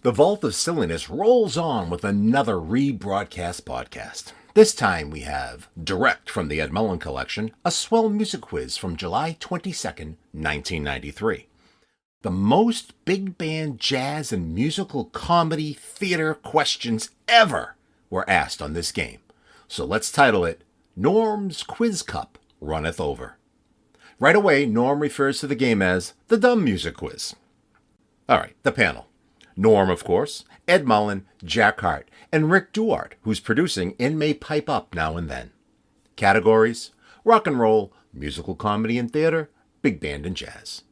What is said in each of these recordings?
The Vault of Silliness rolls on with another rebroadcast podcast. This time we have, direct from the Ed Mullen Collection, a swell music quiz from July 22nd, 1993. The most big band jazz and musical comedy theater questions ever were asked on this game. So let's title it, Norm's Quiz Cup Runneth Over. Right away, Norm refers to the game as the Dumb Music Quiz. All right, the panel. Norm, of course, Ed Mullen, Jack Harte, and Ric Duarte, who's producing and may pipe up now and then. Categories: rock and roll, musical comedy and theater, big band and jazz.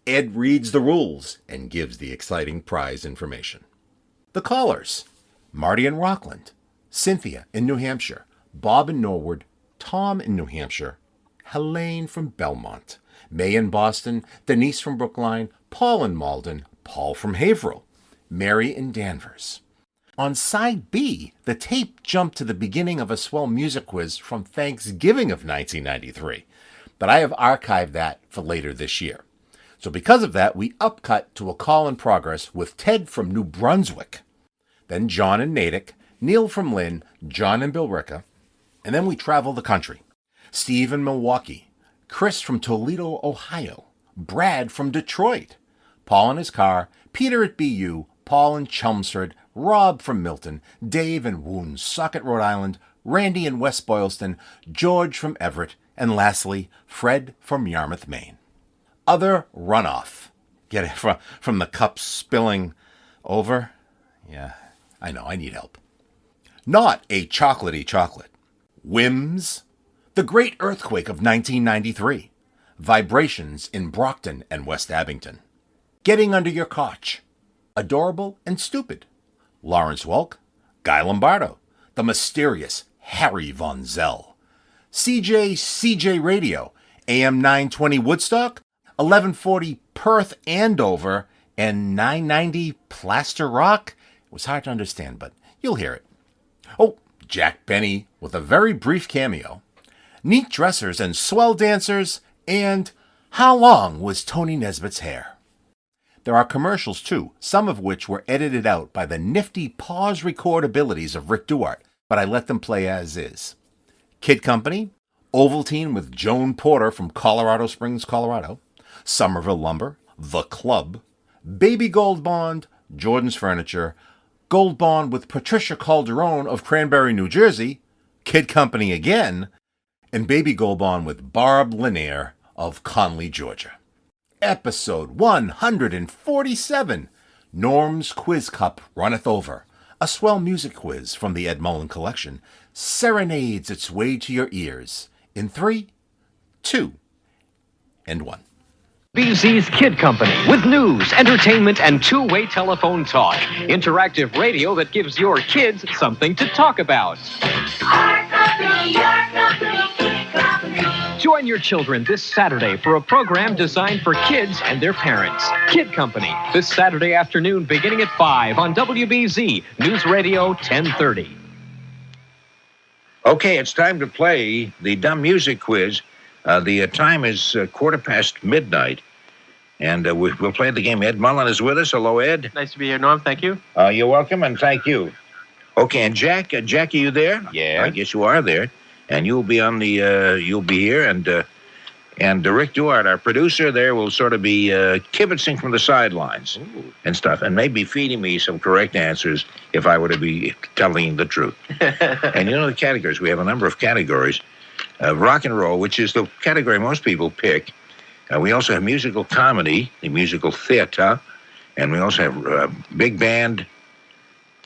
Ed reads the rules and gives the exciting prize information. The callers: Marty in Rockland, Cynthia in New Hampshire, Bob in Norwood, Tom in New Hampshire, Helene from Belmont, May in Boston, Denise from Brookline, Paul in Malden, Paul from Haverhill, Mary in Danvers. On side B, the tape jumped to the beginning of a swell music quiz from Thanksgiving of 1993, but I have archived that for later this year. So because of that, we upcut to a call in progress with Ted from New Brunswick, then John in Natick, Neil from Lynn, John in Billerica, and then we travel the country. Steve in Milwaukee, Chris from Toledo, Ohio, Brad from Detroit, Paul in his car, Peter at BU, Paul in Chelmsford, Rob from Milton, Dave in Woonsocket, Rhode Island, Randy in West Boylston, George from Everett, and lastly, Fred from Yarmouth, Maine. Other runoff. Get it from the cup spilling over? Yeah, I know, I need help. Not a chocolatey chocolate. Whims. The Great Earthquake of 1993. Vibrations in Brockton and West Abington. Getting Under Your Couch. Adorable and Stupid. Lawrence Welk. Guy Lombardo. The Mysterious Harry Von Zell. CJ Radio. AM 920 Woodstock. 1140 Perth Andover. And 990 Plaster Rock. It was hard to understand, but you'll hear it. Oh, Jack Benny with a very brief cameo. Neat dressers and swell dancers. And how long was Tony Nesbitt's hair? There are commercials, too, some of which were edited out by the nifty pause record abilities of Ric Duarte, but I let them play as is. Kid Company, Ovaltine with Joan Porter from Colorado Springs, Colorado, Somerville Lumber, The Club, Baby Gold Bond, Jordan's Furniture, Gold Bond with Patricia Calderon of Cranberry, New Jersey, Kid Company again, and Baby Gold Bond with Barb Lanier of Conley, Georgia. Episode 147, Norm's Quiz Cup Runneth Over, a swell music quiz from the Ed Mullen Collection, serenades its way to your ears in 3, 2, and 1. BZ's Kid Company with news, entertainment, and two-way telephone talk. Interactive radio that gives your kids something to talk about. Our company, your company, Kid Company. Join your children this Saturday for a program designed for kids and their parents. Kid Company, this Saturday afternoon beginning at 5 on WBZ, News Radio 1030. Okay, it's time to play the Dumb Music Quiz. The time is midnight, and we'll play the game. Ed Mullen is with us. Hello, Ed. Nice to be here, Norm. Thank you. You're welcome, and thank you. Okay, and Jack, are you there? Yeah. I guess you are there, and you'll be on the. You'll be here, and Ric Duarte, our producer, there will sort of be kibitzing from the sidelines. Ooh. And stuff, and maybe feeding me some correct answers if I were to be telling the truth. And you know the categories. We have a number of categories. Rock and roll, which is the category most people pick. We also have musical comedy, the musical theater, and we also have big band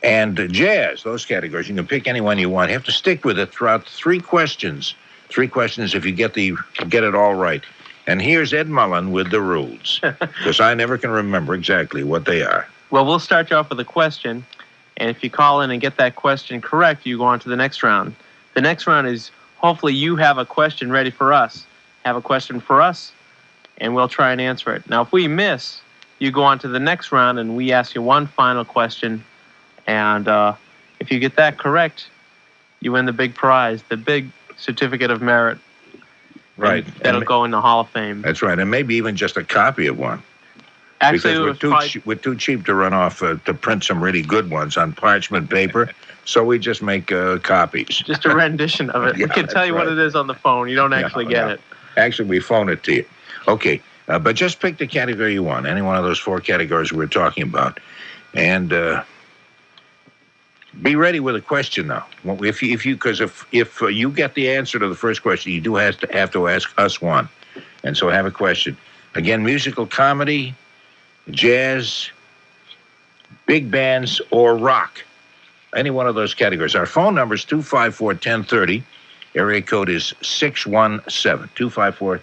and jazz, those categories. You can pick any one you want. You have to stick with it throughout 3 questions. 3 questions if you get it all right. And here's Ed Mullen with the rules, because I never can remember exactly what they are. Well, we'll start you off with a question, and if you call in and get that question correct, you go on to the next round. The next round is hopefully you have a question ready for us. Have a question for us, and we'll try and answer it. Now, if we miss, you go on to the next round, and we ask you one final question, and if you get that correct, you win the big prize, the big certificate of merit. Right. That'll go in the Hall of Fame. That's right, and maybe even just a copy of one. Actually, because it we're was probably we're too cheap to run off to print some really good ones on parchment paper, so we just make copies. just a rendition of it. Yeah, We can tell that's you what right. it is on the phone. You don't Yeah, actually get yeah. it. Actually, we phone it to you. Okay, but just pick the category you want, any one of those 4 categories we're talking about, and be ready with a question now. If you get the answer to the first question, you do have to ask us one, and so have a question. Again, musical comedy, jazz, big bands, or rock. Any one of those categories. Our phone number is 254-1030. Area code is 617. 254-1030,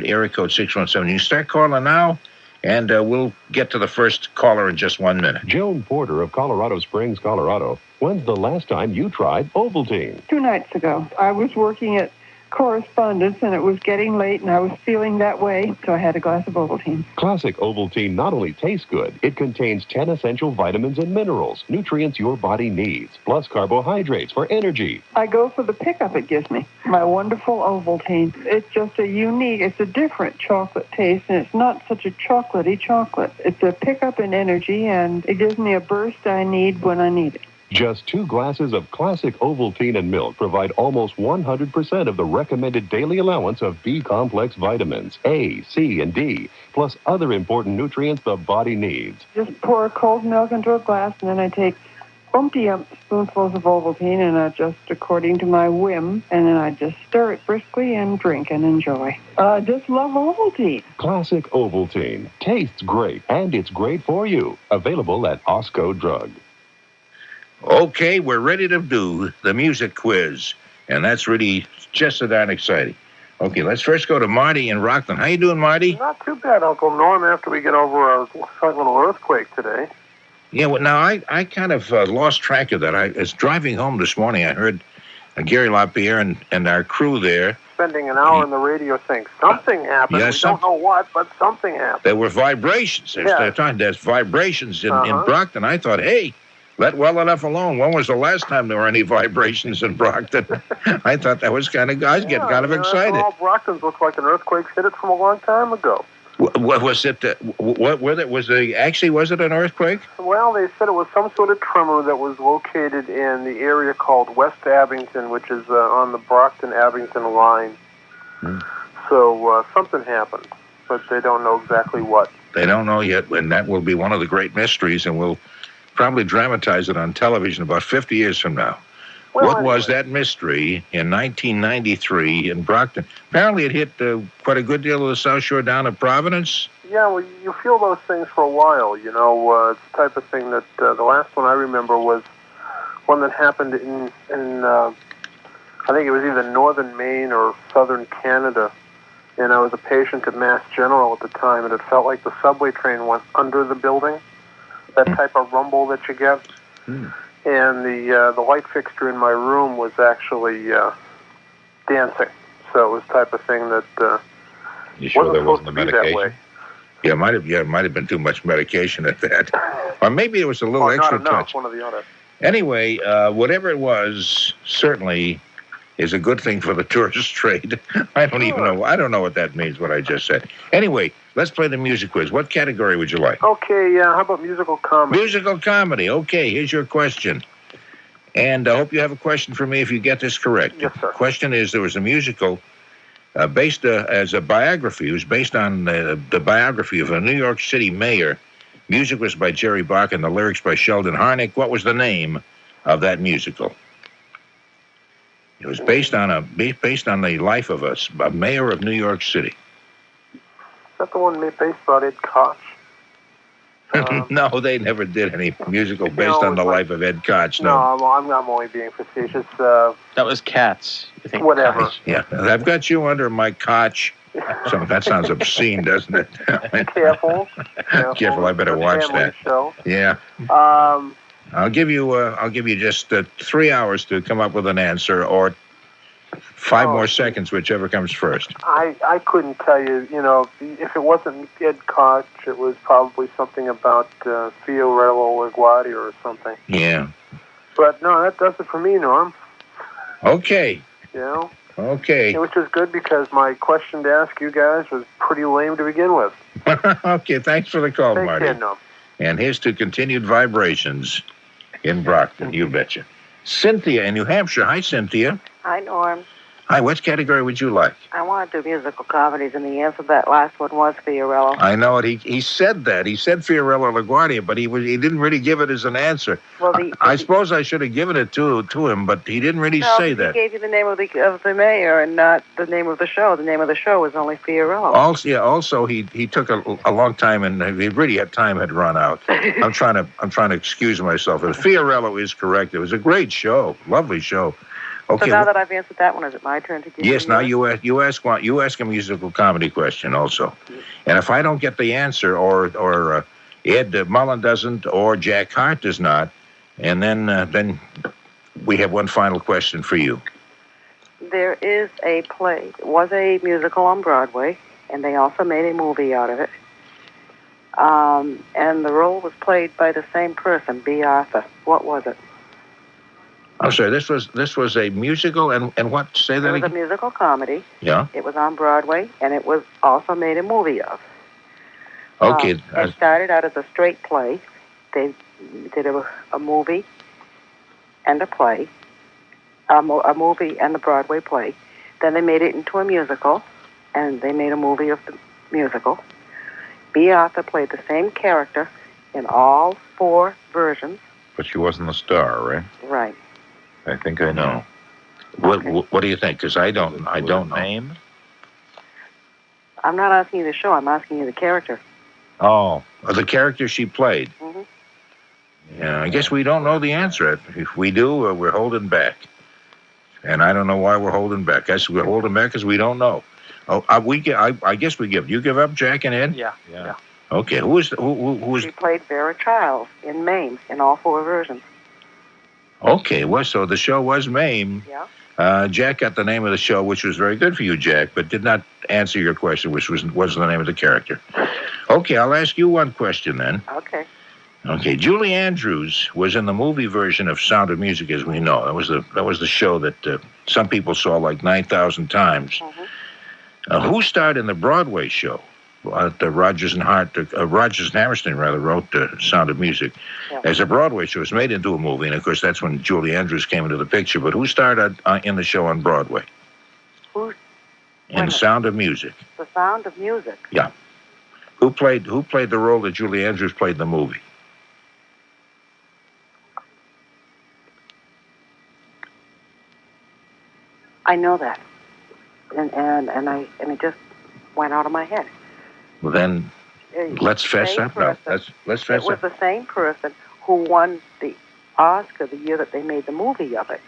area code 617. You start calling now, and we'll get to the first caller in just 1 minute. Joan Porter of Colorado Springs, Colorado. When's the last time you tried Ovaltine? 2 nights ago. I was working at correspondence, and it was getting late, and I was feeling that way, so I had a glass of Ovaltine. Classic Ovaltine not only tastes good, it contains 10 essential vitamins and minerals, nutrients your body needs, plus carbohydrates for energy. I go for the pickup it gives me, my wonderful Ovaltine. It's just it's a different chocolate taste, and it's not such a chocolatey chocolate. It's a pickup in energy, and it gives me a burst I need when I need it. Just 2 glasses of classic Ovaltine and milk provide almost 100% of the recommended daily allowance of B-complex vitamins, A, C, and D, plus other important nutrients the body needs. Just pour cold milk into a glass, and then I take umpty-ump spoonfuls of Ovaltine, and I just according to my whim, and then I just stir it briskly and drink and enjoy. I just love Ovaltine. Classic Ovaltine. Tastes great, and it's great for you. Available at Osco Drug. Okay, we're ready to do the music quiz, and that's really just so darn exciting. Okay, let's first go to Marty in Rockland. How you doing, Marty? Not too bad, Uncle Norm, after we get over a slight little earthquake today. Yeah, well, now, I kind of lost track of that. I was driving home this morning. I heard Gary LaPierre and our crew there. Spending an hour in the radio saying something happened. Yeah, we don't know what, but something happened. There were vibrations. There's vibrations in Brockton. I thought, hey, let well enough alone. When was the last time there were any vibrations in Brockton? I thought that was kind of, I was getting kind of excited. All Brockton's looked like an earthquake's hit it from a long time ago. What was it? Was it an earthquake? Well, they said it was some sort of tremor that was located in the area called West Abington, which is on the Brockton-Abington line. So something happened, but they don't know exactly what. They don't know yet, and that will be one of the great mysteries, and we'll probably dramatize it on television about 50 years from now. Well, what was that mystery in 1993 in Brockton? Apparently it hit quite a good deal of the South Shore down at Providence. Yeah, well, you feel those things for a while, you know. It's the type of thing that the last one I remember was one that happened in I think it was either northern Maine or southern Canada, and I was a patient at Mass General at the time, and it felt like the subway train went under the building. That type of rumble that you get. And the light fixture in my room was actually dancing. So it was the type of thing that you sure wasn't there supposed wasn't to a be medication? that way. Yeah, it might have been too much medication at that. Or maybe it was a little Or extra not enough, touch. one or the other. Anyway, whatever it was, certainly is a good thing for the tourist trade. I don't even know. I don't know what that means, what I just said. Anyway, let's play the music quiz. What category would you like? Okay, how about musical comedy? Musical comedy. Okay, here's your question. And I hope you have a question for me if you get this correct. Yes, sir. The question is, there was a musical based as a biography. It was based on the biography of a New York City mayor. Music was by Jerry Bach and the lyrics by Sheldon Harnick. What was the name of that musical? It was based on the life of a mayor of New York City. Is that the one based on Ed Koch? No, they never did any musical based on the life of Ed Koch. No, I'm only being facetious. That was Cats. I think. Whatever. Cats. Yeah, I've got you under my Koch. So that sounds obscene, doesn't it? Careful. Careful, I better It's a watch family that. Show. Yeah. I'll give you just 3 hours to come up with an answer, or 5 more seconds, whichever comes first. I couldn't tell you. You know, if it wasn't Ed Koch, it was probably something about Fiorello LaGuardia or something. Yeah. But no, that does it for me, Norm. Okay. You know. Okay. Which is good because my question to ask you guys was pretty lame to begin with. Okay, thanks for the call, Take Marty. care, no. And here's to continued vibrations in Brockton, you betcha. Cynthia in New Hampshire. Hi, Cynthia. Hi, Norm. Hi, what category would you like? I want to do musical comedies, and the answer to that last one was Fiorello. I know it. He said that. He said Fiorello LaGuardia, but he didn't really give it as an answer. Well, I suppose I should have given it to him, but he didn't really say that. He gave you the name of the mayor and not the name of the show. The name of the show was only Fiorello. Also, he took a long time, and he really had run out. I'm trying to excuse myself. Fiorello is correct. It was a great show, lovely show. Okay. So now that I've answered that one, is it my turn to give you? Yes. Now you ask a musical comedy question also, and if I don't get the answer, or Ed Mullen doesn't, or Jack Harte does not, and then we have one final question for you. There is a play. It was a musical on Broadway, and they also made a movie out of it. And the role was played by the same person, B. Arthur. What was it? I'm sorry. This was a musical, and what? Say that It was again. a musical comedy. Yeah. It was on Broadway, and it was also made a movie of. Okay. It started out as a straight play. They did a movie and a play, a movie and a Broadway play. Then they made it into a musical, and they made a movie of the musical. B. Arthur played the same character in all 4 versions. But she wasn't the star, right? Right. I think I know. What do you think? Because I don't know. Name? I'm not asking you the show. I'm asking you the character. Oh. The character she played. Mm-hmm. Yeah, I guess we don't know the answer. If we do, we're holding back. And I don't know why we're holding back. I guess we're holding back because we don't know. Oh, I guess we give. You give up, Jack and Ed? Yeah. Okay. Who is? She played Vera Childs in Mame in all 4 versions. Okay. Well, so the show was Mame. Yeah. Jack got the name of the show, which was very good for you, Jack, but did not answer your question, which was the name of the character. Okay, I'll ask you one question then. Okay. Okay, Julie Andrews was in the movie version of Sound of Music, as we know. That was the show that some people saw like 9,000 times. Mm-hmm. Who starred in the Broadway show? Rodgers and Hammerstein wrote Sound of Music. Yeah. As a Broadway show, it was made into a movie, and of course that's when Julie Andrews came into the picture. But who starred in the show on Broadway? Who? In Sound of Music. The Sound of Music. Yeah. Who played the role that Julie Andrews played in the movie? I know that, and it just went out of my head. Well, then let's fess up now. Let's fess up. It was up. the same person who won the Oscar the year that they made the movie of it,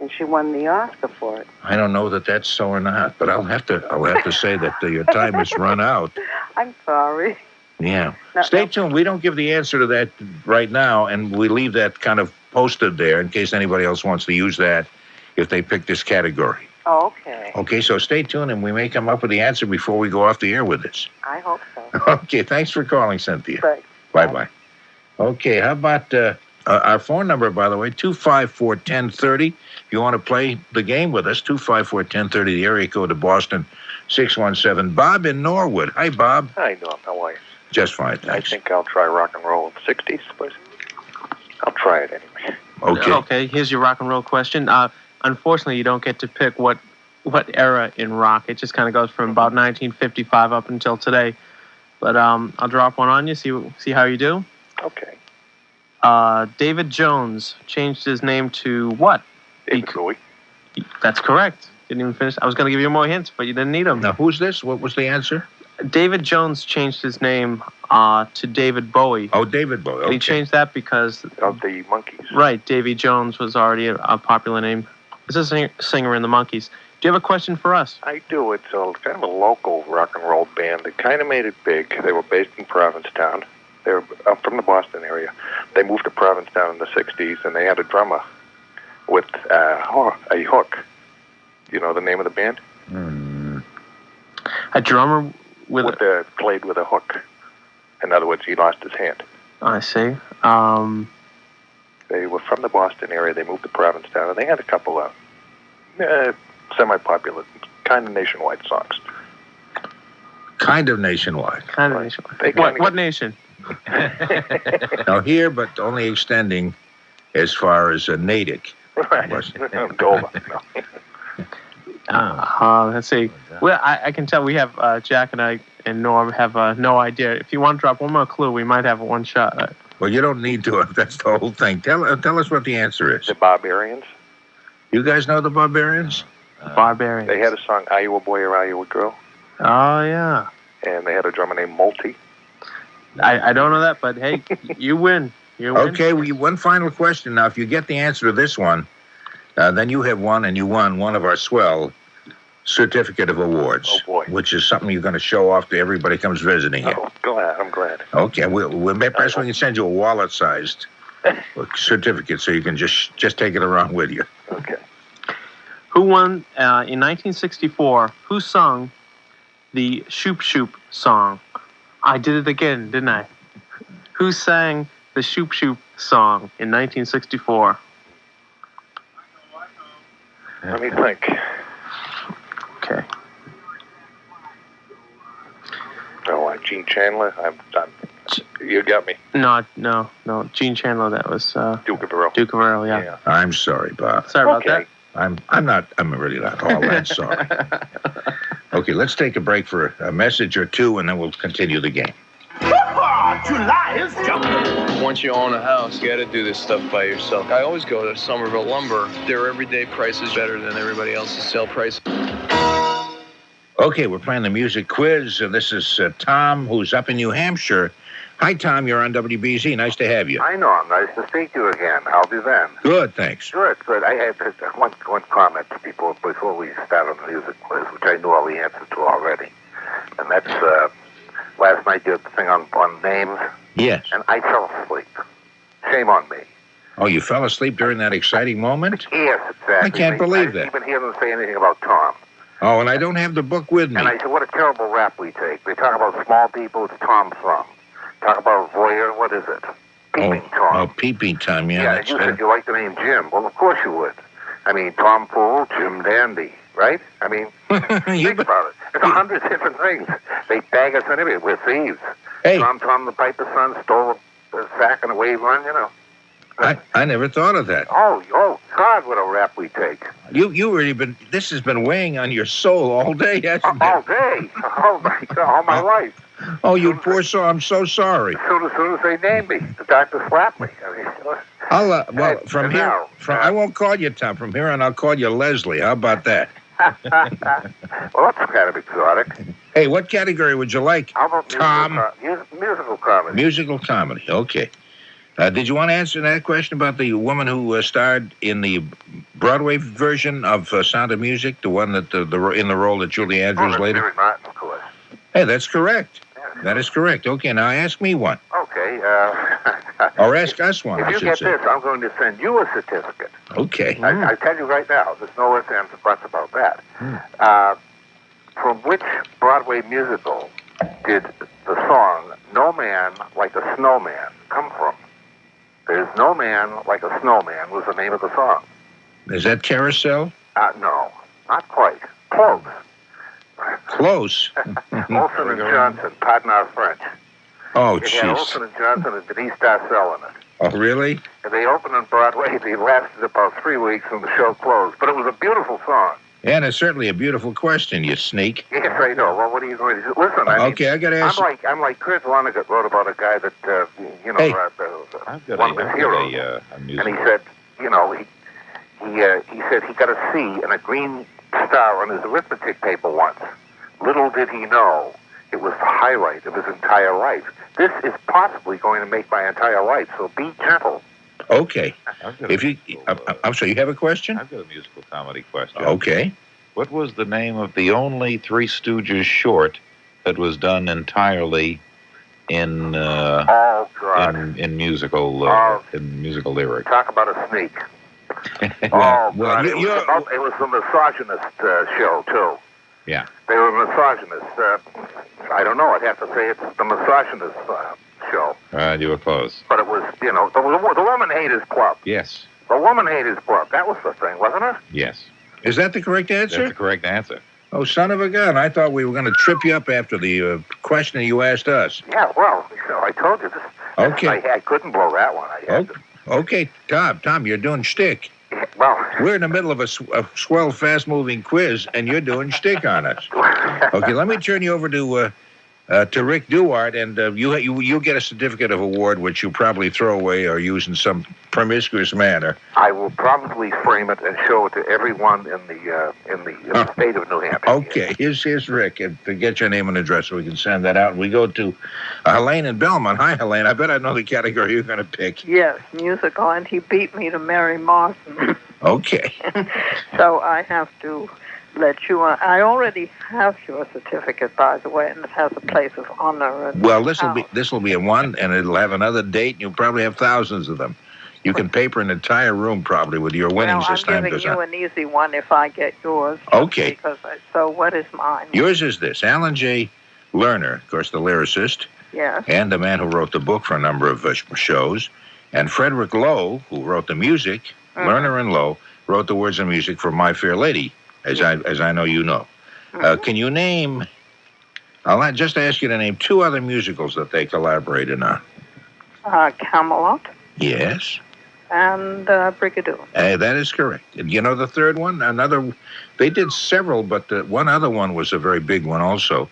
and she won the Oscar for it. I don't know that that's so or not, but I'll have to say that your time has run out. I'm sorry. Yeah. Stay tuned. We don't give the answer to that right now, and we leave that kind of posted there in case anybody else wants to use that if they pick this category. Oh, okay. Okay, so stay tuned, and we may come up with the answer before we go off the air with this. I hope so. Okay, thanks for calling, Cynthia. Thanks. Bye-bye. Okay, how about our phone number, by the way, 254-1030. If you want to play the game with us, 254-1030, the area code of Boston, 617. Bob in Norwood. Hi, Bob. Hi, Norm. How are you? Just fine, thanks. I think I'll try rock and roll in the 60s, please. I'll try it anyway. Okay. Okay, here's your rock and roll question. Unfortunately, you don't get to pick what era in rock. It just kind of goes from about 1955 up until today. But I'll drop one on you, see how you do. Okay. David Jones changed his name to what? David Bowie. That's correct. Didn't even finish. I was going to give you more hints, but you didn't need them. Now, who's this? What was the answer? David Jones changed his name to David Bowie. Oh, David Bowie. Okay. And he changed that because of the Monkees. Right, Davy Jones was already a popular name. This is a singer in the Monkees. Do you have a question for us? I do. It's kind of a local rock and roll band that kind of made it big. They were based in Provincetown. They were from the Boston area. They moved to Provincetown in the 60s, and they had a drummer with a hook. You know the name of the band? A drummer played with a hook. In other words, he lost his hand. I see. They were from the Boston area. They moved to Provincetown, and they had a couple of Semi-popular, kind of nationwide songs. Kind of nationwide. Kind of nationwide. They kinda What nation? Now here, but only extending as far as Natick. Right. Dover. No. Let's see. Well, I can tell we have Jack and I and Norm have no idea. If you want to drop one more clue, we might have one shot. Well, you don't need to. That's the whole thing. Tell us what the answer is. The Barbarians. You guys know the Barbarians? Barbarians. They had a song, Are You a Boy or Are You a Girl? Oh, yeah. And they had a drummer named Multi. I don't know that, but hey, you win. You win. Okay, one final question. Now, if you get the answer to this one, then you have won, and you won one of our swell certificate of awards. Oh, boy. Which is something you're going to show off to everybody who comes visiting here. Oh, I'm glad. Okay, perhaps we can send you a wallet-sized certificate so you can just take it around with you. Okay. Who won in 1964? Who sung the Shoop Shoop song? I did it again, didn't I? Who sang the Shoop Shoop song in 1964? Let me think. Okay. Oh, Gene Chandler. You got me. No. Gene Chandler. That was Duke of Earl. Duke of Earl. Yeah. I'm sorry, Bob. Sorry about that. I'm really not all that sorry. Okay, let's take a break for a message or two, and then we'll continue the game. July is jumping. Once you own a house, you got to do this stuff by yourself. I always go to Somerville Lumber. Their everyday price is better than everybody else's sale price. Okay, we're playing the music quiz, and this is Tom, who's up in New Hampshire. Hi, Tom. You're on WBZ. Nice to have you. I know. Nice to speak to you again. How have you been? Good, thanks. Good. I have one comment before we start on the music quiz, which I knew all the answers to already. And that's last night you had the thing on names. Yes. And I fell asleep. Shame on me. Oh, you fell asleep during that exciting moment? Yes, exactly. I can't believe that. I didn't even hear them say anything about Tom. Oh, and I don't have the book with me. And I said, what a terrible rap we take. They talk about small people, it's Tom Thumb. Talk about voyeur, what is it? Peeping Tom. Oh, Peeping Tom, yeah. Yeah, you said you like the name Jim. Well, of course you would. I mean, Tom Fool, Jim Dandy, right? I mean, think about it. It's 100 different things. They bag us anyway. We're thieves. Hey. Tom the Piper's son stole a sack and a wave run, you know. I never thought of that. Oh, God, what a rap we take. You really this has been weighing on your soul all day, hasn't it? All day? Oh, my God, all my life. Oh, you poor soul. I'm so sorry. As soon as they named me, the doctor slapped me. I mean, from here, I won't call you Tom. From here on, I'll call you Leslie. How about that? Well, that's kind of exotic. Hey, what category would you like? How about Tom? Musical comedy. Musical comedy. Okay. Did you want to answer that question about the woman who starred in the Broadway version of Sound of Music, the one that in the role that Julie Andrews later? Mary Martin, of course. Hey, that's correct. That is correct. Okay, now ask me one. Okay. Or ask us one, If you get this, I'm going to send you a certificate. Okay. I tell you right now, there's no ifs, ands, or buts about that. From which Broadway musical did the song "No Man Like a Snowman" come from? There's "No Man Like a Snowman" was the name of the song. Is that Carousel? No, not quite. Close. Close. Olson and Johnson, pardon our French. Oh, It had jeez. Olson and Johnson and Denise Darcell in it. Oh, really? And they opened on Broadway. They lasted about 3 weeks and the show closed. But it was a beautiful song. Yeah, and it's certainly a beautiful question, you sneak. Yes, I know. Well, what are you going to do? Listen, Okay, I got to ask. I'm like Kurt Vonnegut wrote about a guy that, Hey. one of his heroes. And he said, he said he got a C and a green star on his arithmetic paper once. Little did he know it was the highlight of his entire life. This is possibly going to make my entire life, so be gentle. Okay. If you, I'm sorry, you have a question? I've got a musical comedy question. Okay. What was the name of the only Three Stooges short that was done entirely in in musical lyrics? Talk about a sneak. Well, God. It was the misogynist show, too. Yeah. They were misogynists. I don't know. I'd have to say it's the misogynist show. You were close. But it was, the Woman Haters Club. Yes. The Woman Haters Club. That was the thing, wasn't it? Yes. Is that the correct answer? That's the correct answer. Oh, son of a gun. I thought we were going to trip you up after the question you asked us. Yeah, well, I told you this. Okay. I couldn't blow that one. I had to. Okay, Tom, you're doing shtick. Well, we're in the middle of a swell, fast-moving quiz, and you're doing shtick on us. Okay, let me turn you over to Ric Duarte, and you get a certificate of award, which you probably throw away or use in some promiscuous manner. I will probably frame it and show it to everyone in the state of New Hampshire. Okay, here's Rick, and to get your name and address so we can send that out. We go to Helene in Belmont. Hi, Helene. I bet I know the category you're going to pick. Yes, musical, and he beat me to Mary Martin. Okay. So I have to let you on. I already have your certificate, by the way, and it has a place of honor. And well, this will be a one, and it'll have another date, and you'll probably have thousands of them. You can paper an entire room probably with your winnings this time. I'm giving you an easy one if I get yours. Okay. So what is mine? Yours is this: Alan J. Lerner, of course, the lyricist. Yes. And the man who wrote the book for a number of shows, and Frederick Lowe, who wrote the music. Lerner and Lowe wrote the words and music for My Fair Lady, as I know you know. Can you name? I'll just ask you to name two other musicals that they collaborated on. Camelot. Yes. And Brigadoon. That is correct. You know the third one? They did several, but one other one was a very big one also.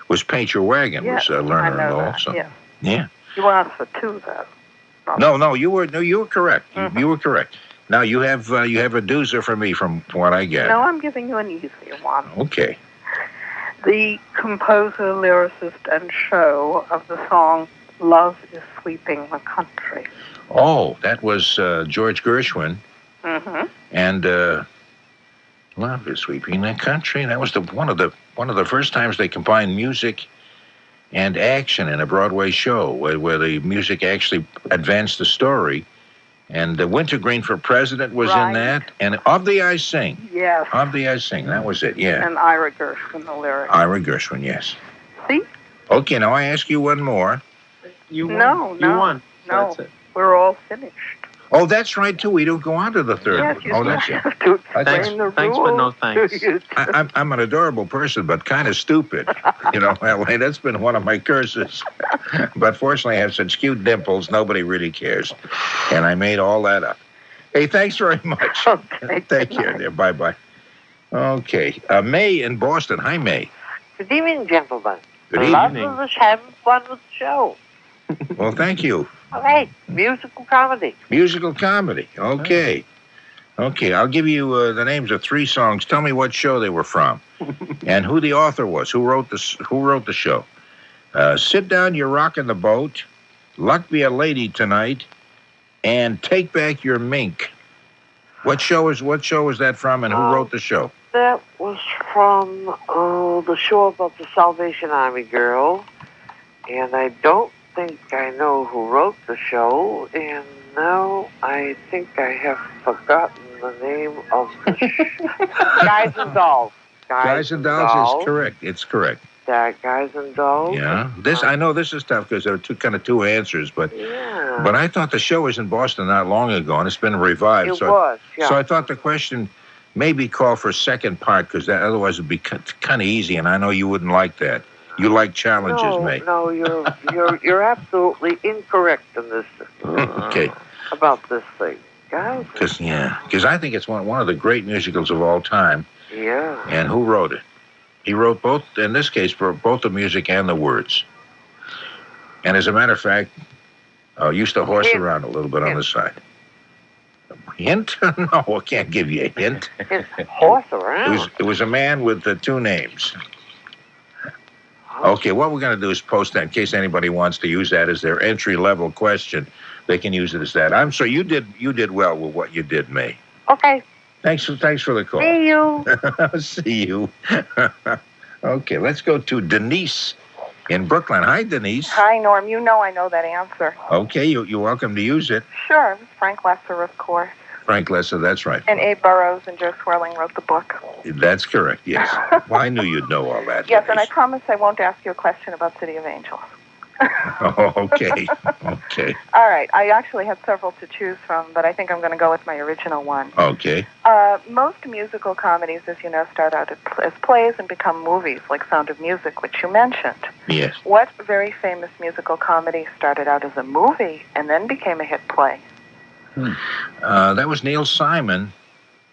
Was Paint Your Wagon, was Lerner and Lowe. So. Yeah. You asked for two, though. No, you were correct. You were correct. Now you have a doozer for me from what I get. No, I'm giving you an easier one. Okay. The composer, lyricist, and show of the song "Love Is Sweeping the Country." Oh, that was George Gershwin. Mm-hmm. And "Love Is Sweeping the Country." That was one of the first times they combined music and action in a Broadway show, where the music actually advanced the story. And Wintergreen for President was in that. And Of the I Sing. Yes. Of the I Sing. That was it, yeah. And Ira Gershwin, the lyrics. Ira Gershwin, yes. See? Okay, now I ask you one more. You won. No. You won. No, That's it. We're all finished. Oh, that's right, too. We don't go on to the third Yes, one. you Oh, that's it. have to explain the Thanks, rules. but no thanks. I'm an adorable person, but kind of stupid. You know, that's been one of my curses. But fortunately, I have such cute dimples, nobody really cares. And I made all that up. Hey, thanks very much. Okay. Take care there. Bye-bye. Okay. May in Boston. Hi, May. Good evening, gentlemen. Good Love evening. of us having fun with the show. Well, thank you. All right, musical comedy. Musical comedy. Okay. Okay, I'll give you the names of three songs. Tell me what show they were from, and who the author was. Who wrote the show? Sit Down, You're Rockin' the Boat. Luck Be a Lady Tonight, and Take Back Your Mink. What show is that from, and who wrote the show? That was from the show about the Salvation Army girl, and I don't think I know who wrote the show, and now I think I have forgotten the name of the show. Guys and Dolls. Guys and Dolls is correct. It's correct. Guys and Dolls. Yeah. I know this is tough because there are two answers, but I thought the show was in Boston not long ago, and it's been revived. It was, yeah. So I thought the question maybe call for a second part, because that otherwise would be kind of easy, and I know you wouldn't like that. You like challenges, May. No, you're absolutely incorrect in this. Okay. About this thing, guys. Because I think it's one of the great musicals of all time. Yeah. And who wrote it? He wrote both, in this case, for both the music and the words. And as a matter of fact, used to horse around a little bit on the side. Hint? No, I can't give you a hint. Horse around? It was a man with two names. Okay, what we're going to do is post that in case anybody wants to use that as their entry-level question. They can use it as that. I'm sorry, you did well with what you did, May. Okay. Thanks for the call. See you. See you. Okay, let's go to Denise in Brookline. Hi, Denise. Hi, Norm. You know I know that answer. Okay, you're welcome to use it. Sure. Frank Lesser, of course. Frank Lesser, that's right. And Abe Burrows and Joe Swirling wrote the book. That's correct, yes. Well, I knew you'd know all that. Yes, Denise. and I promise I won't ask you a question about City of Angels. Oh, okay. Okay. All right. I actually had several to choose from, but I think I'm going to go with my original one. Okay. Most musical comedies, as you know, start out as plays and become movies, like Sound of Music, which you mentioned. Yes. What very famous musical comedy started out as a movie and then became a hit play? That was Neil Simon.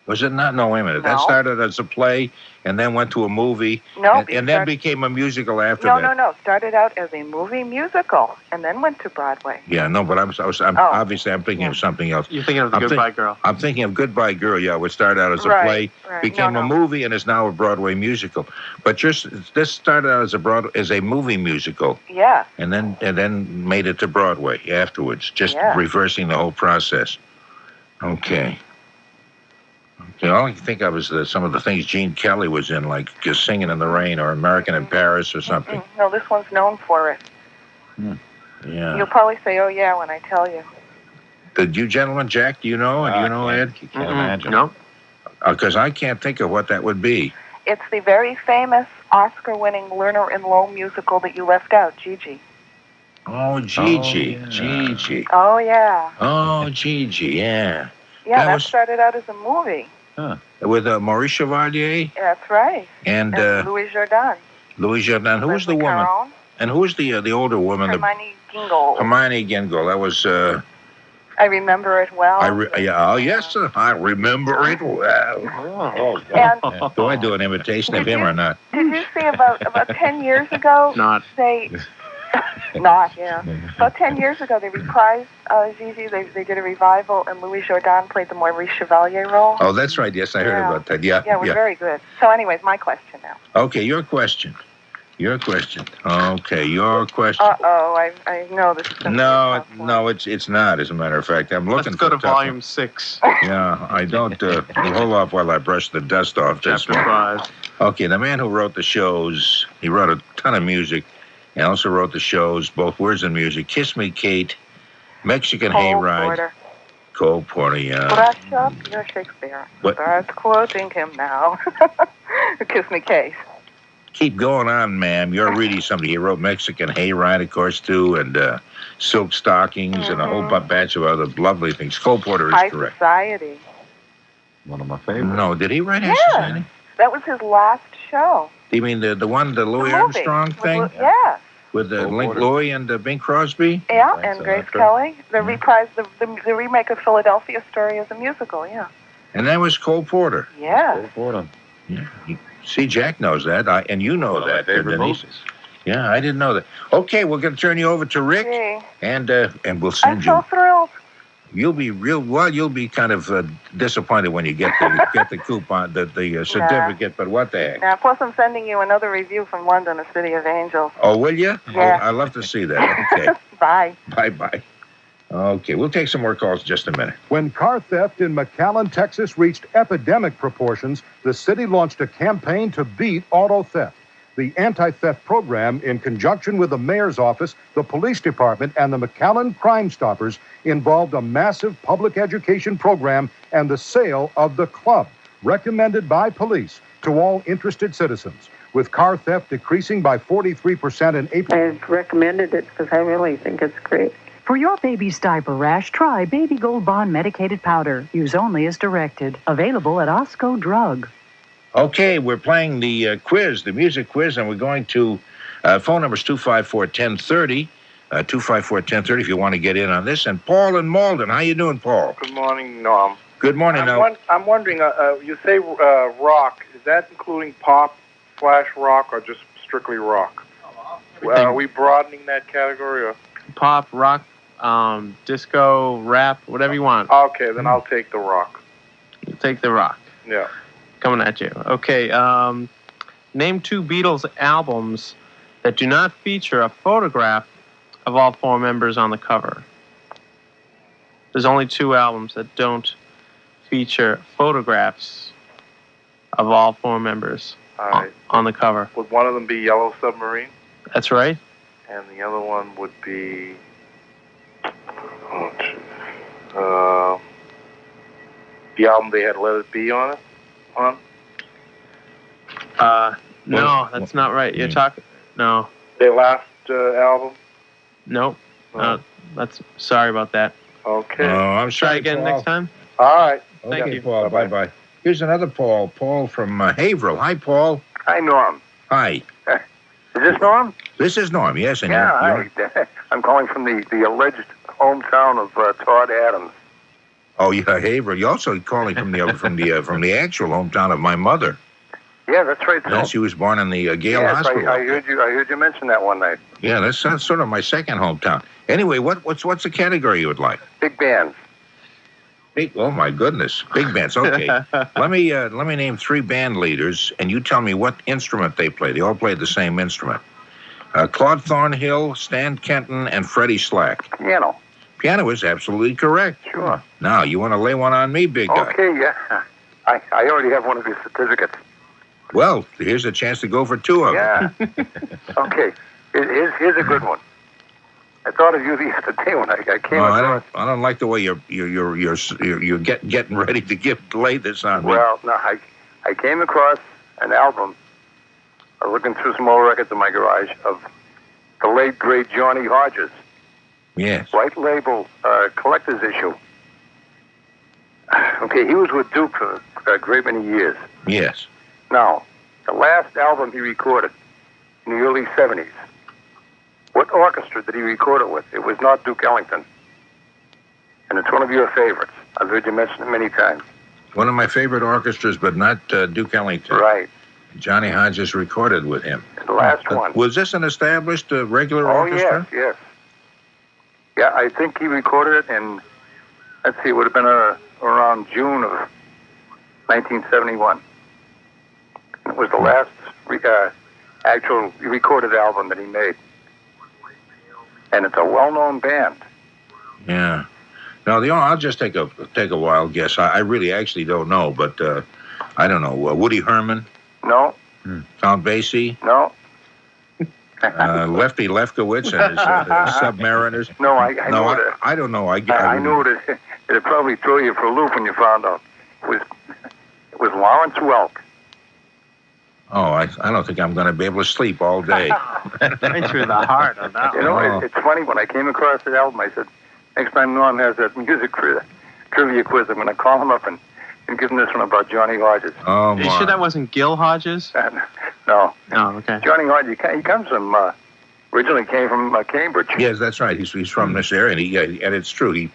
Was it not? No, wait a minute. That No. started as a play and then went to a movie No, and then became a musical after No, that. no. Started out as a movie musical and then went to Broadway. Yeah, no, but I'm obviously I'm thinking of something else. You're thinking of The Goodbye Girl. I'm thinking of Goodbye Girl, yeah, which started out as a Right, play, right. became No, a movie, and is now a Broadway musical. But this started out as a movie musical, Yeah. and then made it to Broadway afterwards, just Yeah. reversing the whole process. Okay. All I can think of is some of the things Gene Kelly was in, like Singing in the Rain or American in Paris or something. No, this one's known for it. Yeah. You'll probably say, "Oh yeah," when I tell you. Did you gentlemen, Jack, do you know? And do you know, Ed? You can't imagine. No. Because I can't think of what that would be. It's the very famous Oscar-winning Lerner-and-Loewe musical that you left out, Gigi. Oh, Gigi. Oh, yeah. Gigi. Oh yeah. Oh, Gigi, yeah. Yeah, that was- started out as a movie. With Maurice Chevalier That's right. and Louis Jourdan. Louis Jourdan. Who was the woman? Caron, And who was the older woman? Hermione Gingold. Hermione Gingold. That was... I remember it well. oh, yes, sir. I remember it well. And Do I do an imitation of him or not? did you see about 10 years ago? Not. Yeah. About 10 years ago, they reprised Gigi. They did a revival, and Louis Jourdan played the Maurice Chevalier role. Oh, that's right. Yes, I heard about that. Yeah. Yeah, it was very good. So, anyways, my question now. Okay, your question. Okay, your question. Uh-oh, I know this is going to No, it's not. As a matter of fact, I'm looking. Let's go for to a tough one. volume 6. Yeah, I don't. Hold off while I brush the dust off this Chapter one. 5. Okay, the man who wrote the shows, he wrote a ton of music. He also wrote the shows, both words and music. Kiss Me, Kate, Mexican Hayride. Cole Porter, yeah. Brush up your Shakespeare. What? Start quoting him now. Kiss Me, Kate. Keep going on, ma'am. You're reading something. He wrote Mexican Hayride, of course, too, and Silk Stockings and a whole batch of other lovely things. Cole Porter is High correct. Society. One of my favorites. No, did he write High Society? That was his last show. Do you mean the one, the Louis The movie. Armstrong thing? Yeah. With Link Louis and Bing Crosby? Yeah, and Grace Kelly. The reprise, the remake of Philadelphia Story as a musical, yeah. And that was Cole Porter. Yeah. Yeah. See, Jack knows that, and you know that, favorite Denise. Yeah, I didn't know that. Okay, we're going to turn you over to Rick, Gee. and we'll I'm send so you. thrilled. You'll be you'll be kind of disappointed when you get the coupon, the certificate. But what the heck? Now, plus I'm sending you another review from London, a city of angels. Oh, will you? Yeah. Oh, I'd love to see that. Okay. Bye. Bye. Okay, we'll take some more calls in just a minute. When car theft in McAllen, Texas reached epidemic proportions, the city launched a campaign to beat auto theft. The anti-theft program, in conjunction with the mayor's office, the police department, and the McAllen Crime Stoppers, involved a massive public education program and the sale of the club, recommended by police to all interested citizens. With car theft decreasing by 43% in April. I've recommended it because I really think it's great. For your baby's diaper rash, try Baby Gold Bond Medicated Powder. Use only as directed. Available at Osco Drug. Okay, we're playing the quiz, the music quiz, and we're going to phone numbers 254-1030, 254-1030 if you want to get in on this. And Paul in Malden, how you doing, Paul? Good morning, Norm. Good morning. I'm wondering, you say rock, is that including pop/rock or just strictly rock? Are we broadening that category? Or? Pop, rock, disco, rap, whatever you want. Okay, then I'll take the rock. You take the rock. Yeah. Coming at you. Okay, name 2 Beatles albums that do not feature a photograph of all 4 members on the cover. There's only 2 albums that don't feature photographs of all 4 members on the cover. Would one of them be Yellow Submarine? That's right. And the other one would be... the album they had Let It Be on it? No, that's not right. You're talking... No. Their last album? Nope. That's sorry about that. Okay. Oh, I'm Try sorry, again Paul. next time. All right. Thank Okay, you. Paul. Bye-bye. Here's another Paul. Paul from Haverhill. Hi, Paul. Hi, Norm. Hi. Is this Norm? This is Norm, yes. And Yeah, hi. I'm calling from the alleged hometown of Todd Adams. Oh, yeah, Haverhill. You're also calling from the actual hometown of my mother. Yeah, that's right. Yeah, she was born in the Gale yes, Hospital. I heard you mention that one night. Yeah, that's sort of my second hometown. Anyway, what's the category you would like? Big bands. Oh my goodness, big bands. Okay, let me name 3 band leaders, and you tell me what instrument they play. They all played the same instrument. Claude Thornhill, Stan Kenton, and Freddie Slack. Piano. Piano is absolutely correct. Sure. Now, you want to lay one on me, big guy? Okay, yeah. I already have one of your certificates. Well, here's a chance to go for 2 of them. Yeah. Okay. Here's a good one. I thought of you the other day when I came across. I don't like the way you're getting ready to lay this on me. Well, no, I came across an album. I was looking through some old records in my garage of the late great Johnny Hodges. Yes. White label collector's issue. Okay, he was with Duke for a great many years. Yes. Now, the last album he recorded in the early 70s, what orchestra did he record it with? It was not Duke Ellington. And it's one of your favorites. I've heard you mention it many times. One of my favorite orchestras, but not Duke Ellington. Right. Johnny Hodges recorded with him. The last one. Was this an established regular orchestra? Oh, yes. Yeah, I think he recorded it in, let's see, it would have been around June of 1971. It was the last actual recorded album that he made. And it's a well-known band. Yeah. Now, I'll just take a wild guess. I really actually don't know, but I don't know. Woody Herman? No. Count Basie? No. Lefty Lefkowitz and his Submariners? No, I know it. I don't know. I knew it. It'd probably throw you for a loop when you found out. It was Lawrence Welk. Oh, I don't think I'm going to be able to sleep all day. Right through the heart of that one. You know, it's funny, when I came across that album, I said, next time Norm has that music trivia quiz, I'm going to call him up and give him this one about Johnny Hodges. Oh, Are you sure that wasn't Gil Hodges? No. Oh, okay. Johnny Hodges, he comes from, originally came from Cambridge. Yes, that's right. He's from this area, and it's true.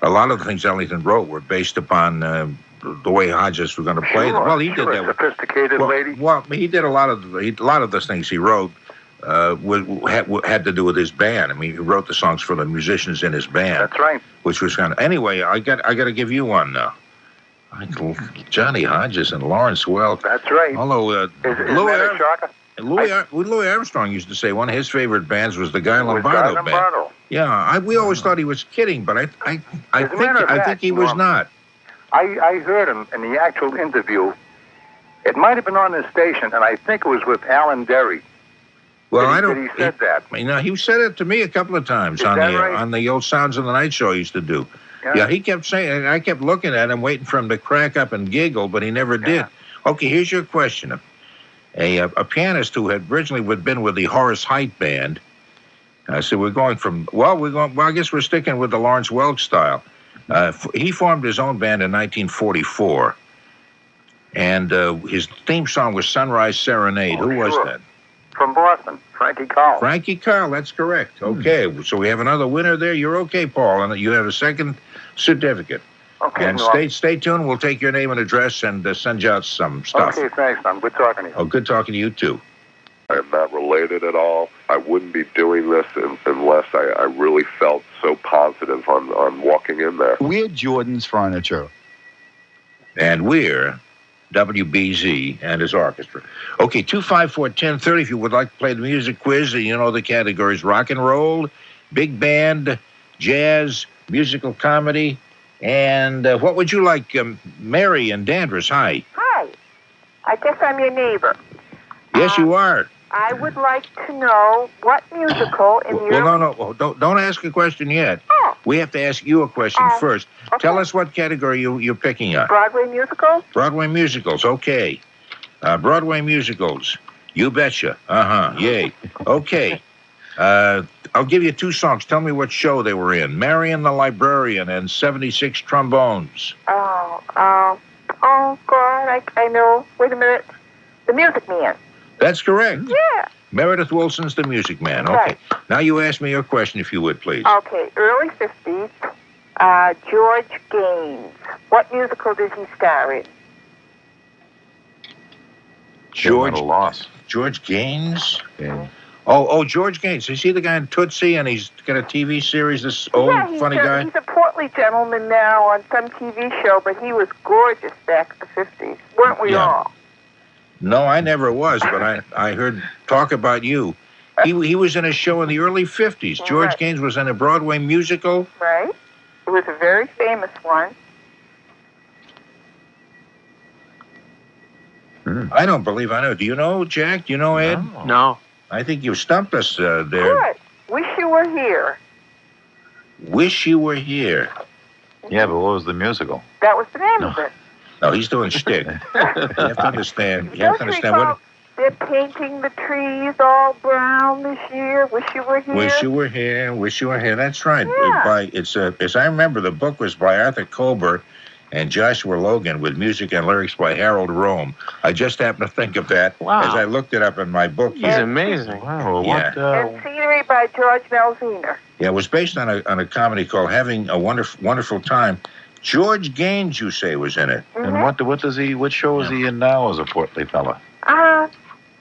A lot of the things Ellington wrote were based upon the way Hodges was going to play them. Well, he did that. Sophisticated lady. Well, he did a lot of the things he wrote had to do with his band. I mean, he wrote the songs for the musicians in his band. That's right. Which was kind of anyway. I got to give you one now. Johnny Hodges and Lawrence Welk. That's right. Although Louis Armstrong used to say one of his favorite bands was the Guy Lombardo band. Yeah, we always thought he was kidding, but I think he was not. I heard him in the actual interview. It might have been on this station, and I think it was with Alan Derry. Well, he said that. He said it to me a couple of times on the old Sounds of the Night show he used to do. Yeah, he kept saying, and I kept looking at him, waiting for him to crack up and giggle, but he never did. Okay, here's your question. A pianist who had originally been with the Horace Heidt band. So we're going from, I guess we're sticking with the Lawrence Welk style. He formed his own band in 1944, and his theme song was Sunrise Serenade. Who was that? From Boston, Frankie Carl. Frankie Carl, that's correct. Okay, so we have another winner there. You're okay, Paul, and you have a second certificate. Okay, and stay tuned. We'll take your name and address and send you out some stuff. Okay, thanks, Tom. Good talking to you. Oh, good talking to you, too. I'm not related at all. I wouldn't be doing this unless I really felt so positive on walking in there. We're Jordan's Furniture. And we're WBZ and his orchestra. Okay, 254-1030 if you would like to play the music quiz. You know the categories: rock and roll, big band, jazz, musical comedy, and what would you like? Mary in Danvers, hi. Hi. I guess I'm your neighbor. Yes, you are. I would like to know what musical in your... Well, no, don't ask a question yet. Oh. We have to ask you a question first. Okay. Tell us what category you're picking up. Broadway musicals? Broadway musicals, okay. Broadway musicals, you betcha. Yay. Okay. I'll give you two songs. Tell me what show they were in. Marion the Librarian and 76 Trombones. Oh, God, I know. Wait a minute. The Music Man. That's correct. Yeah. Meredith Wilson's The Music Man. Okay. Right. Now you ask me your question, if you would, please. Okay, early 50s, George Gaines. What musical did he star in? George Gaines? Yeah. Oh, George Gaines. Is he the guy in Tootsie, and he's got a TV series, this old, funny guy? He's a portly gentleman now on some TV show, but he was gorgeous back in the 50s. Weren't we all? No, I never was, but I heard talk about you. He was in a show in the early 50s. George Gaines was in a Broadway musical. Right. It was a very famous one. I don't believe I know. Do you know, Jack? Do you know, Ed? No. I think you stumped us there. Good. Wish You Were Here. Wish You Were Here. Yeah, but what was the musical? That was the name of it. No, he's doing shtick. You have to understand. You have to understand what. They're painting the trees all brown this year. Wish You Were Here. Wish You Were Here. Wish You Were Here. That's right. Yeah. As I remember, the book was by Arthur Colbert and Joshua Logan with music and lyrics by Harold Rome. I just happened to think of that as I looked it up in my book. He's amazing. Wow. Yeah. And scenery by George Malziner. Yeah, it was based on a comedy called Having a Wonderful Time. George Gaines, you say, was in it. And what show is he in now as a portly fella?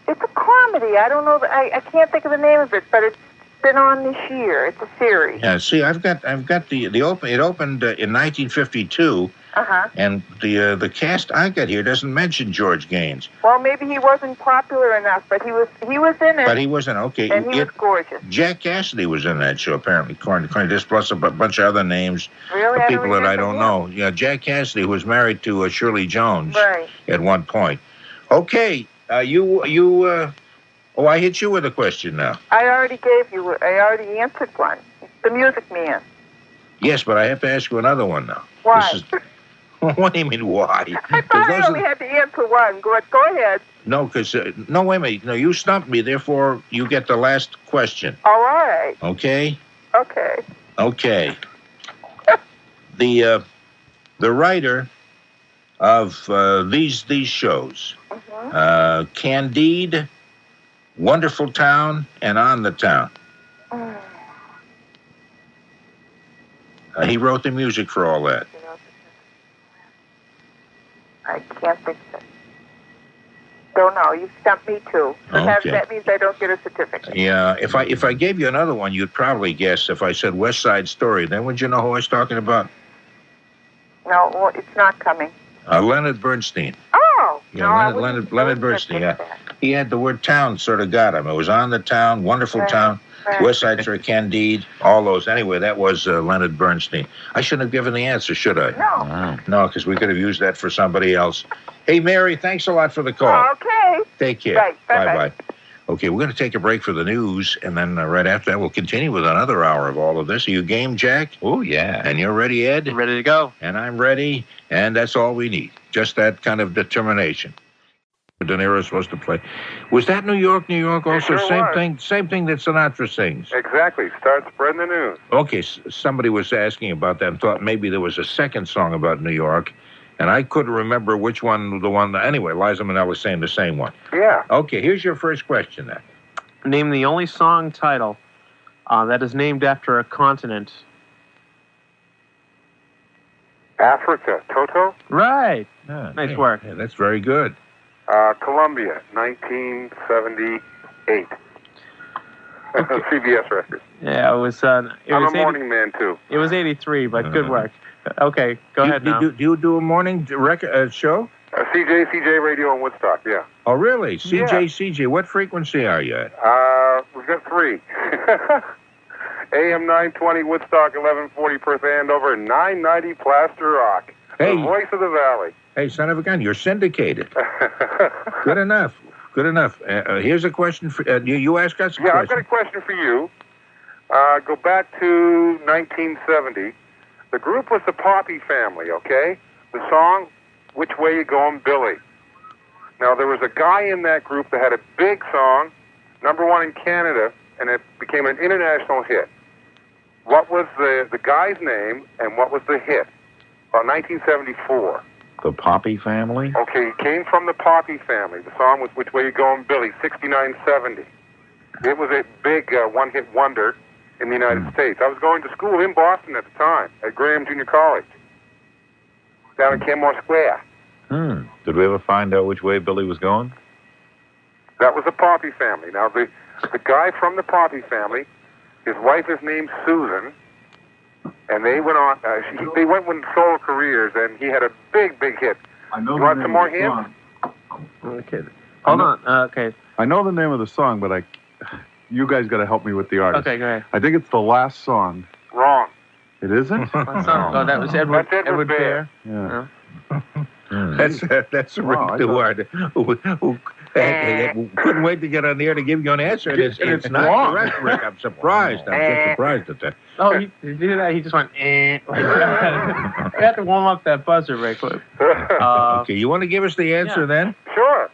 It's a comedy. I don't know. I can't think of the name of it, but it's been on this year. It's a series. Yeah, see, I've got the open. It opened in 1952. And the cast I got here doesn't mention George Gaines. Well, maybe he wasn't popular enough, but he was in it. But he wasn't, okay. And he was gorgeous. Jack Cassidy was in that show, apparently, according to this, plus a bunch of other names really? of people that I don't know. Yeah, Jack Cassidy, who was married to Shirley Jones at one point. Okay, I hit you with a question now. I already answered one. The Music Man. Yes, but I have to ask you another one now. Why? What do you mean, why? I thought I only had to answer one. Go ahead. No, because, no, wait a minute. No, you stumped me, therefore you get the last question. All right. Okay? Okay. Okay. The writer of these shows, Candide, Wonderful Town, and On the Town. He wrote the music for all that. I can't think of it. Don't know. You stumped me too. Okay. That means I don't get a certificate. Yeah. If I gave you another one, you'd probably guess. If I said West Side Story, then would you know who I was talking about? No, well, it's not coming. Leonard Bernstein. Oh. Yeah, no, Leonard Bernstein. Yeah. He had the word town sort of got him. It was On the Town, Wonderful Town, West Side Story, Candide, all those. Anyway, that was Leonard Bernstein. I shouldn't have given the answer, should I? No. No, because we could have used that for somebody else. Hey, Mary, thanks a lot for the call. Okay. Take care. Right. Bye-bye. Okay, we're going to take a break for the news, and then right after that, we'll continue with another hour of all of this. Are you game, Jack? Oh, yeah. And you're ready, Ed? Ready to go. And I'm ready, and that's all we need. Just that kind of determination. De Niro's supposed to play. Was that New York also? Same thing that Sinatra sings. Exactly. Start spreading the news. Okay, somebody was asking about that and thought maybe there was a second song about New York, and I couldn't remember which one, anyway, Liza Minnelli was saying the same one. Yeah. Okay, here's your first question then. Name the only song title that is named after a continent. Africa. Toto? Right. Nice work. Yeah, that's very good. Columbia, 1978. CBS record. Yeah, it was. I'm a morning man, too. It was 83, but good work. Okay, go ahead now. Do you do a morning show? CJ Radio in Woodstock, yeah. Oh, really? CJ, what frequency are you at? We've got 3. AM 920 Woodstock, 1140 Perth Andover, 990 Plaster Rock. Hey. The voice of the valley. Hey, son of a gun, you're syndicated. Good enough. Here's a question for you. Ask us a question. Yeah, I've got a question for you. Go back to 1970. The group was the Poppy Family, okay? The song, Which Way You Going, Billy. Now, there was a guy in that group that had a big song, #1 in Canada, and it became an international hit. What was the guy's name, and what was the hit? About 1974. The Poppy Family? Okay, it came from the Poppy Family. The song was Which Way You Going, Billy, 6970. It was a big one-hit wonder in the United States. I was going to school in Boston at the time, at Graham Junior College, down in Kenmore Square. Did we ever find out which way Billy was going? That was the Poppy Family. Now, the guy from the Poppy Family, his wife is named Susan, and they went on. They went with solo careers, and he had a big, big hit. You want some more hints? Okay. Hold on. Okay. I know the name of the song, but you guys got to help me with the artist. Okay, go ahead. I think it's the last song. Wrong. It isn't? Oh, that was Edward Bear. Yeah. That's Ric Duarte, who couldn't wait to get on the air to give you an answer. And it's not wrong. correct, Rick. I'm surprised. I'm just surprised at that. Oh, he did that. He just went, We had to warm up that buzzer right quick. Okay, you want to give us the answer then? Sure.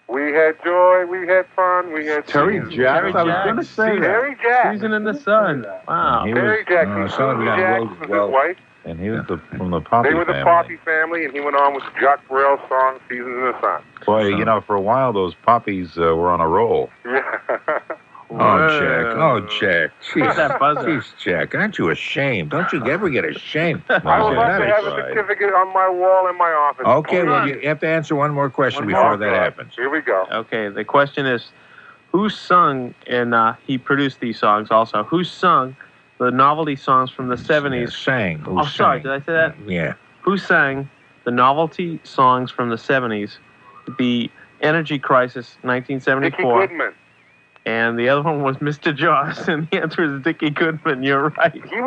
We had joy, we had fun, we had Terry season. Jacks. I was going to say that. Terry Jacks. Season in the Sun. Wow. Terry Jacks. Susan Jacks was his wife. And he was from the Poppy They were the Family. Poppy Family, and he went on with Jacques Brel's song, Seasons in the Sun. Boy, you know, for a while, those Poppies were on a roll. Yeah. Oh, Jack. What's that buzzer? Jeez, Jack, aren't you ashamed? Don't you ever get ashamed? I would love to have a certificate on my wall in my office. Okay, well, you have to answer one more question before that happens. Here we go. Okay, the question is, who sung, and he produced these songs also, who sung the novelty songs from the 70s? Sang. Who sorry, sang? did I say that? Yeah. Who sang the novelty songs from the 70s, the Energy Crisis, 1974? Dickie Goodman. And the other one was Mr. Joss, and the answer is Dickie Goodman. You're right. He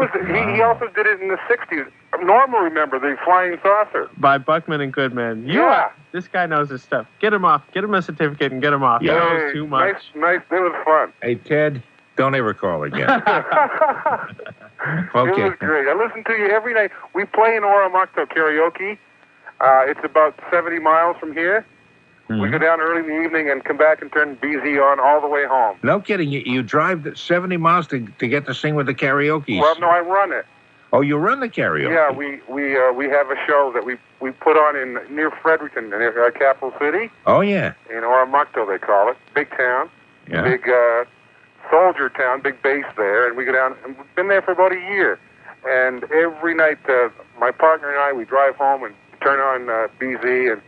also did it in the 60s. Norm will remember the Flying Saucer. By Buckman and Goodman. This guy knows his stuff. Get him off. Get him a certificate and get him off. He knows too much. Nice. It was fun. Hey, Ted, don't ever call again. It was great. I listen to you every night. We play in Oromocto karaoke. It's about 70 miles from here. We go down early in the evening and come back and turn BZ on all the way home. No kidding. You drive 70 miles to get to sing with the karaoke. Well, no, I run it. Oh, you run the karaoke? Yeah, we have a show that we put on near Fredericton, near our capital city. Oh, yeah. In Oromocto, they call it. Big town. Yeah. Big soldier town, big base there. And we go down, and we've been there for about a year. And every night, my partner and I, we drive home and turn on BZ, and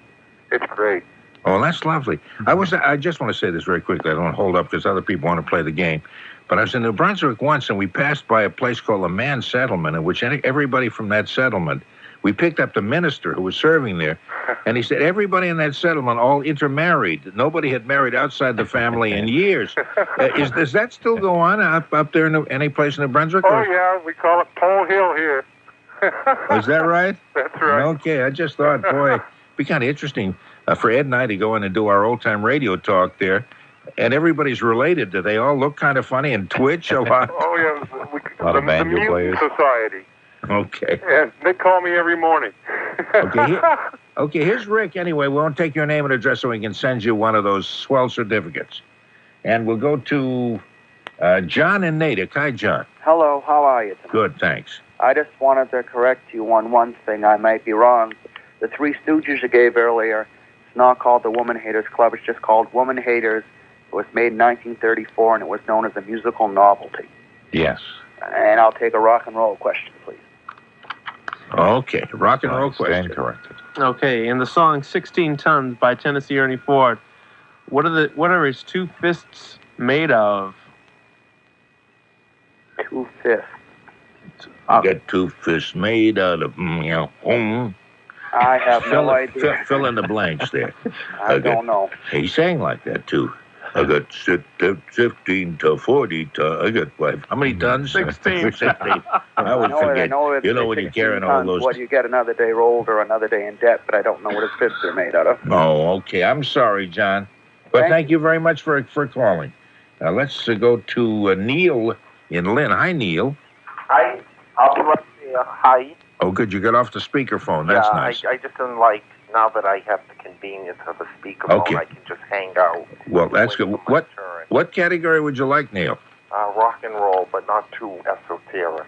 it's great. Oh, that's lovely. I just want to say this very quickly. I don't want to hold up because other people want to play the game. But I was in New Brunswick once, and we passed by a place called the Mann Settlement, in which everybody from that settlement, we picked up the minister who was serving there, and he said everybody in that settlement all intermarried. Nobody had married outside the family in years. Does that still go on up there in any place in New Brunswick? Oh, yeah. We call it Pole Hill here. Is that right? That's right. Okay. I just thought, boy, it'd be kind of interesting for Ed and I to go in and do our old-time radio talk there. And everybody's related. Do they all look kind of funny and twitch a lot? Oh, yeah. A lot of banjo the players. Mutant Society. Okay. And they call me every morning. Okay, here's Rick. Anyway, we won't take your name and address so we can send you one of those swell certificates. And we'll go to John in Natick. Hi, John. Hello, how are you tonight? Good, thanks. I just wanted to correct you on one thing. I might be wrong. The Three Stooges you gave earlier, it's not called the Woman Haters Club. It's just called Woman Haters. It was made in 1934, and it was known as a musical novelty. Yes. And I'll take a rock and roll question, please. Okay, rock and roll question. Stand corrected. Okay, in the song 16 Tons by Tennessee Ernie Ford, what are his two fists made of? 2 fists. You got 2 fists made out of, I have no idea. Fill in the blanks there. I don't know. He sang like that, too. I got 15 to 40 I got how many tons? 16. 16. I would forget. I know you know when you're carrying all those. What, you get another day rolled or another day in debt, but I don't know what his fists are made out of. Oh, okay. I'm sorry, John. But thank you very much for calling. Let's go to Neil in Lynn. Hi, Neil. Hi. I'll be right there. Hi. Oh, good. You got off the speakerphone. That's nice. I just don't like, now that I have the convenience of a speakerphone, Okay. I can just hang out. Well, that's good. What category would you like, Neil? rock and roll, but not too esoteric.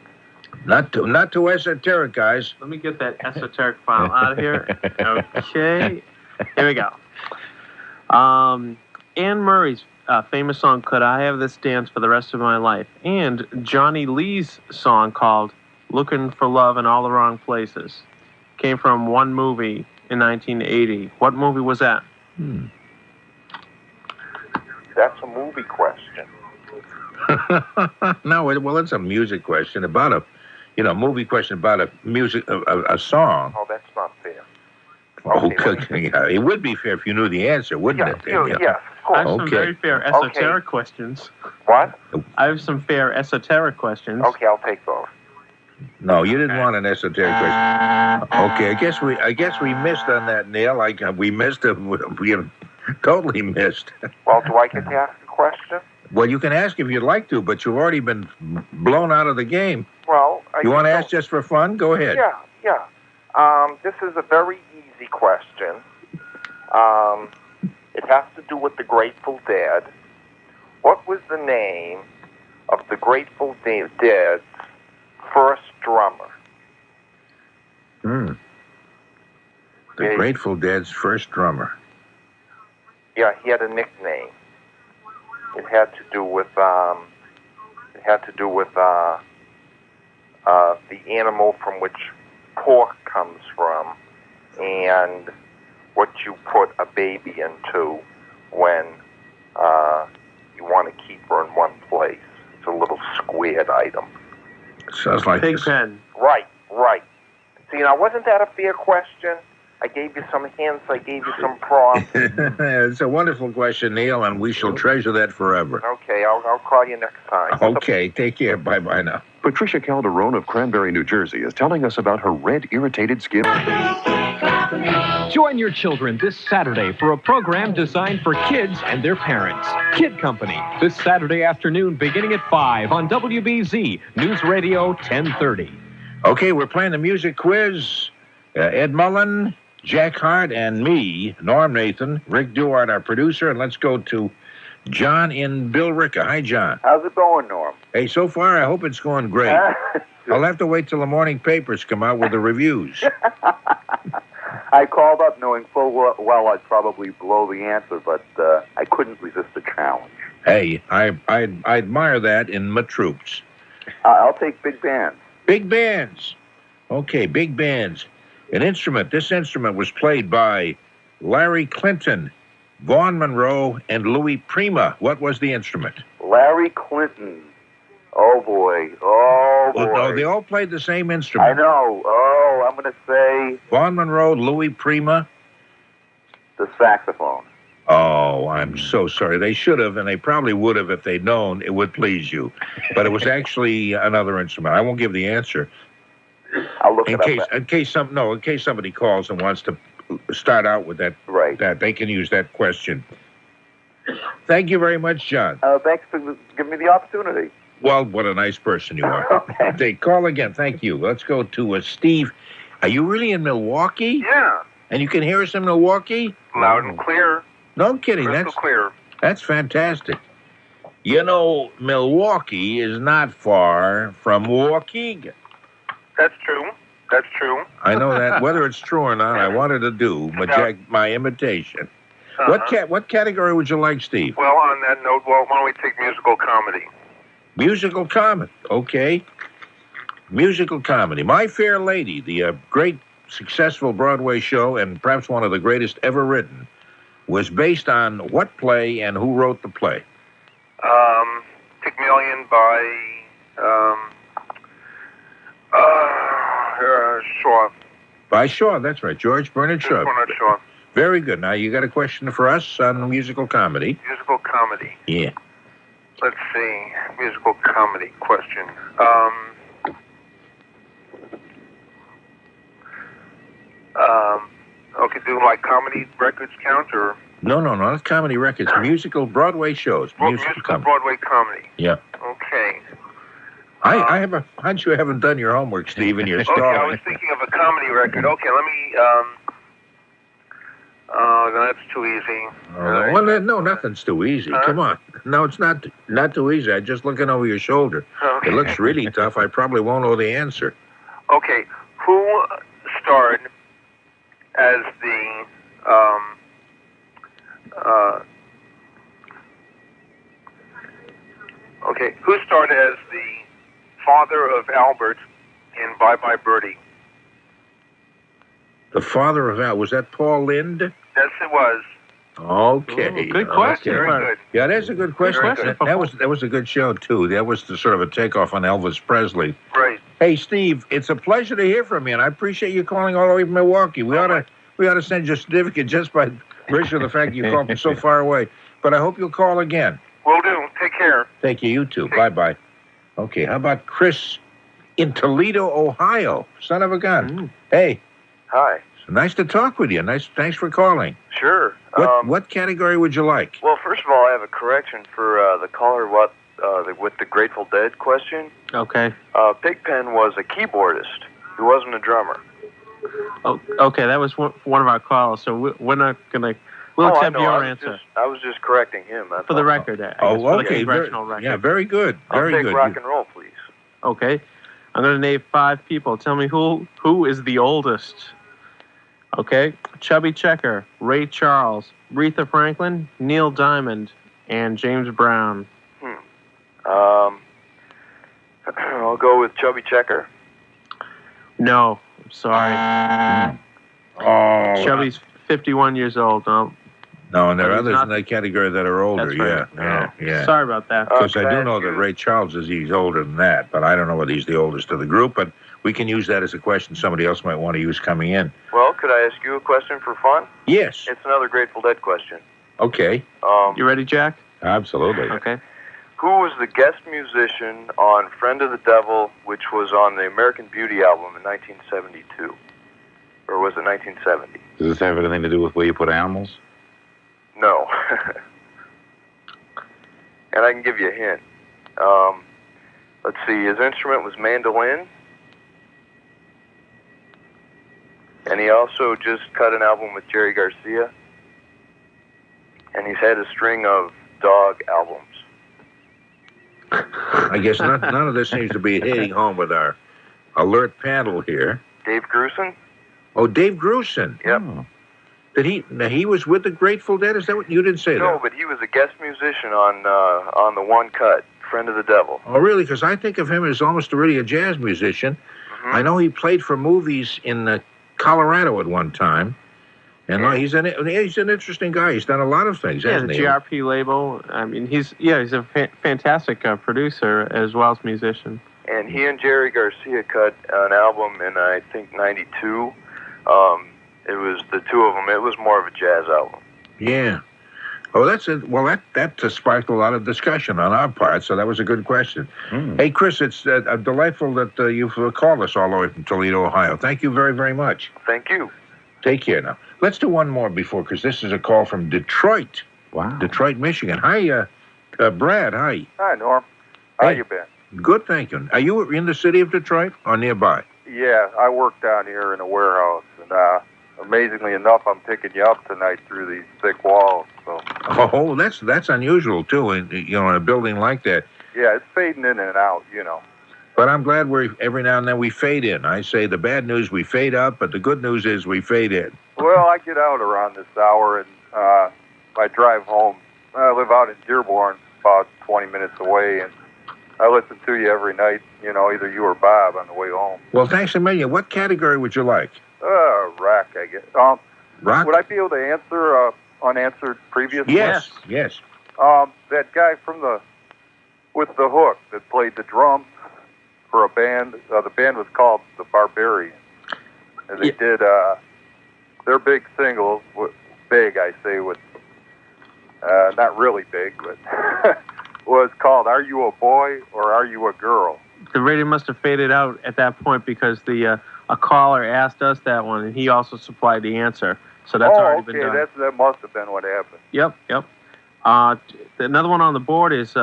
Not too esoteric, guys. Let me get that esoteric file out of here. Okay. Here we go. Anne Murray's famous song, Could I Have This Dance for the Rest of My Life? And Johnny Lee's song called Looking for Love in All the Wrong Places came from one movie in 1980. What movie was that? That's a movie question. No, well, it's a music question about a, movie question about a music, a song. Oh, that's not fair. Okay, yeah, it would be fair if you knew the answer, wouldn't it? Yes, of course. I have some very fair esoteric questions. What? I have some fair esoteric questions. Okay, I'll take those. No, you didn't want an esoteric question. Okay, I guess we missed on that, Neil. We missed it. We have totally missed. Well, do I get to ask a question? Well, you can ask if you'd like to, but you've already been blown out of the game. Well, you want to ask just for fun? Go ahead. Yeah. This is a very easy question. It has to do with the Grateful Dead. What was the name of the Grateful Dead's first drummer? The Grateful Dead's first drummer. Yeah, he had a nickname. It had to do with the animal from which pork comes from, and what you put a baby into when you want to keep her in one place. It's a little squared item. Sounds like Big pen. Right. See, now, wasn't that a fair question? I gave you some hints. I gave you some prompts. It's a wonderful question, Neil, and we shall treasure that forever. Okay, I'll call you next time. Okay, take care. Bye-bye now. Patricia Calderon of Cranberry, New Jersey, is telling us about her red, irritated skin. Join your children this Saturday for a program designed for kids and their parents. Kid Company, this Saturday afternoon beginning at 5 on WBZ, News Radio 1030. Okay, we're playing the music quiz. Ed Mullen, Jack Harte, and me, Norm Nathan, Ric Duarte, our producer, and let's go to John in Billerica. Hi, John. How's it going, Norm? Hey, so far, I hope it's going great. I'll have to wait till the morning papers come out with the reviews. I called up knowing full well I'd probably blow the answer, but I couldn't resist the challenge. Hey, I admire that in my troops. I'll take big bands. Big bands. Okay, big bands. An instrument. This instrument was played by Larry Clinton, Vaughn Monroe, and Louis Prima. What was the instrument? Larry Clinton. Oh, boy. Oh, no, they all played the same instrument. I know. Oh, I'm going to say... Vaughn Monroe, Louis Prima. The saxophone. Oh, I'm so sorry. They should have, and they probably would have if they'd known it would please you. But it was actually another instrument. I won't give the answer. I'll look in case somebody calls and wants to start out with that. Right. That they can use that question. Thank you very much, John. Thanks for giving me the opportunity. Well, what a nice person you are. Okay, call again. Thank you. Let's go to Steve. Are you really in Milwaukee? Yeah. And you can hear us in Milwaukee? Loud and clear. No kidding. Crystal clear. That's fantastic. You know, Milwaukee is not far from Waukegan. That's true. I know that. Whether it's true or not, I wanted to do my imitation. What category would you like, Steve? Well, on that note, why don't we take musical comedy? Musical comedy. Okay. Musical comedy. My Fair Lady, the great, successful Broadway show, and perhaps one of the greatest ever written, was based on what play and who wrote the play? Pygmalion by Shaw. By Shaw, that's right. George Bernard Shaw. Bernard Shaw. Very good. Now, you got a question for us on musical comedy? Musical comedy. Yeah. Let's see. Musical comedy question. Okay, do like comedy records count or? No, not comedy records. Musical Broadway shows. Musical Broadway comedy. Yeah. Okay. I have a hunch you haven't done your homework, Steve, and you're stalling. Okay, I was thinking of a comedy record. Okay, let me. Oh, no, that's too easy. Oh, well, no, nothing's too easy. Huh? Come on. No, it's not too easy. I'm just looking over your shoulder. Okay. It looks really tough. I probably won't know the answer. Okay, who starred as the who starred as the father of Albert in Bye Bye Birdie? The father of Al, was that Paul Lind? Yes, it was. Okay. Ooh, good question. Very good. Yeah, that's a good question. Very good. That was a good show too. That was the sort of a takeoff on Elvis Presley. Right. Hey, Steve, it's a pleasure to hear from you, and I appreciate you calling all the way from Milwaukee. We ought to send you a certificate just by virtue of the fact you called from so far away. But I hope you'll call again. Will do. Take care. Thank you. You too. Bye-bye. Okay, how about Chris in Toledo, Ohio? Son of a gun. Hey. Hi. Nice to talk with you. Thanks for calling. Sure. What category would you like? Well, first of all, I have a correction for the caller with the Grateful Dead question. Okay. Pigpen was a keyboardist. He wasn't a drummer. Oh, okay, that was one of our calls, so we're not going to... We'll accept your answer. I was just correcting him. That's for the all. record, I guess, Oh, for the okay. congressional record. Yeah, very good. Very I'll take good. rock and roll, please. Okay. I'm going to name 5 people. Tell me who is the oldest. Okay. Chubby Checker, Ray Charles, Aretha Franklin, Neil Diamond, and James Brown. I'll go with Chubby Checker. No, I'm sorry. Oh. Chubby's 51 years old. No, and there are But he's others not- in that category that are older. That's right. Yeah. Sorry about that. Because I do know that Ray Charles he's older than that, but I don't know whether he's the oldest of the group. But we can use that as a question somebody else might want to use coming in. Well, could I ask you a question for fun? Yes. It's another Grateful Dead question. Okay. You ready, Jack? Absolutely. Okay. Who was the guest musician on Friend of the Devil, which was on the American Beauty album in 1972? Or was it 1970? Does this have anything to do with where you put animals? No. And I can give you a hint. Let's see, his instrument was mandolin. And he also just cut an album with Jerry Garcia. And he's had a string of dog albums. I guess none of this seems to be hitting home with our alert panel here. Dave Grusin? Oh, Dave Grusin. Yep. Oh. He was with the Grateful Dead? Is that what you didn't say? No, that? but he was a guest musician on the one cut, Friend of the Devil. Oh, really? Because I think of him as almost really a jazz musician. Mm-hmm. I know he played for movies in Colorado at one time. And he's an interesting guy. He's done a lot of things, Yeah, hasn't the he? GRP label. I mean, he's a fantastic producer as well as musician. And he and Jerry Garcia cut an album in, I think, 92. It was the two of them. It was more of a jazz album. Yeah. Oh, that's it. Well, that sparked a lot of discussion on our part, so that was a good question. Hey, Chris, it's delightful that you've called us all the way from Toledo, Ohio. Thank you very, very much. Thank you. Take care now. Let's do one more before, because this is a call from Detroit. Wow. Detroit, Michigan. Hi, Brad. Hi. Hi, Norm. How you been? Good, thank you. Are you in the city of Detroit or nearby? Yeah, I work down here in a warehouse, and amazingly enough, I'm picking you up tonight through these thick walls. So. Oh, that's unusual too. In a building like that. Yeah, it's fading in and out, But I'm glad every now and then we fade in. I say the bad news we fade up, but the good news is we fade in. Well, I get out around this hour, and I drive home. I live out in Dearborn, about 20 minutes away, and I listen to you every night, either you or Bob on the way home. Well, thanks a million. What category would you like? Rock, I guess. Rock? Would I be able to answer unanswered previous Yes. that guy with the hook that played the drums for a band. The band was called the Barbarians. And they did their big single, big, I say, with not really big, but was called "Are You a Boy or Are You a Girl?" The radio must have faded out at that point because a caller asked us that one, and he also supplied the answer. So that's already been done. That must have been what happened. Yep. Another one on the board is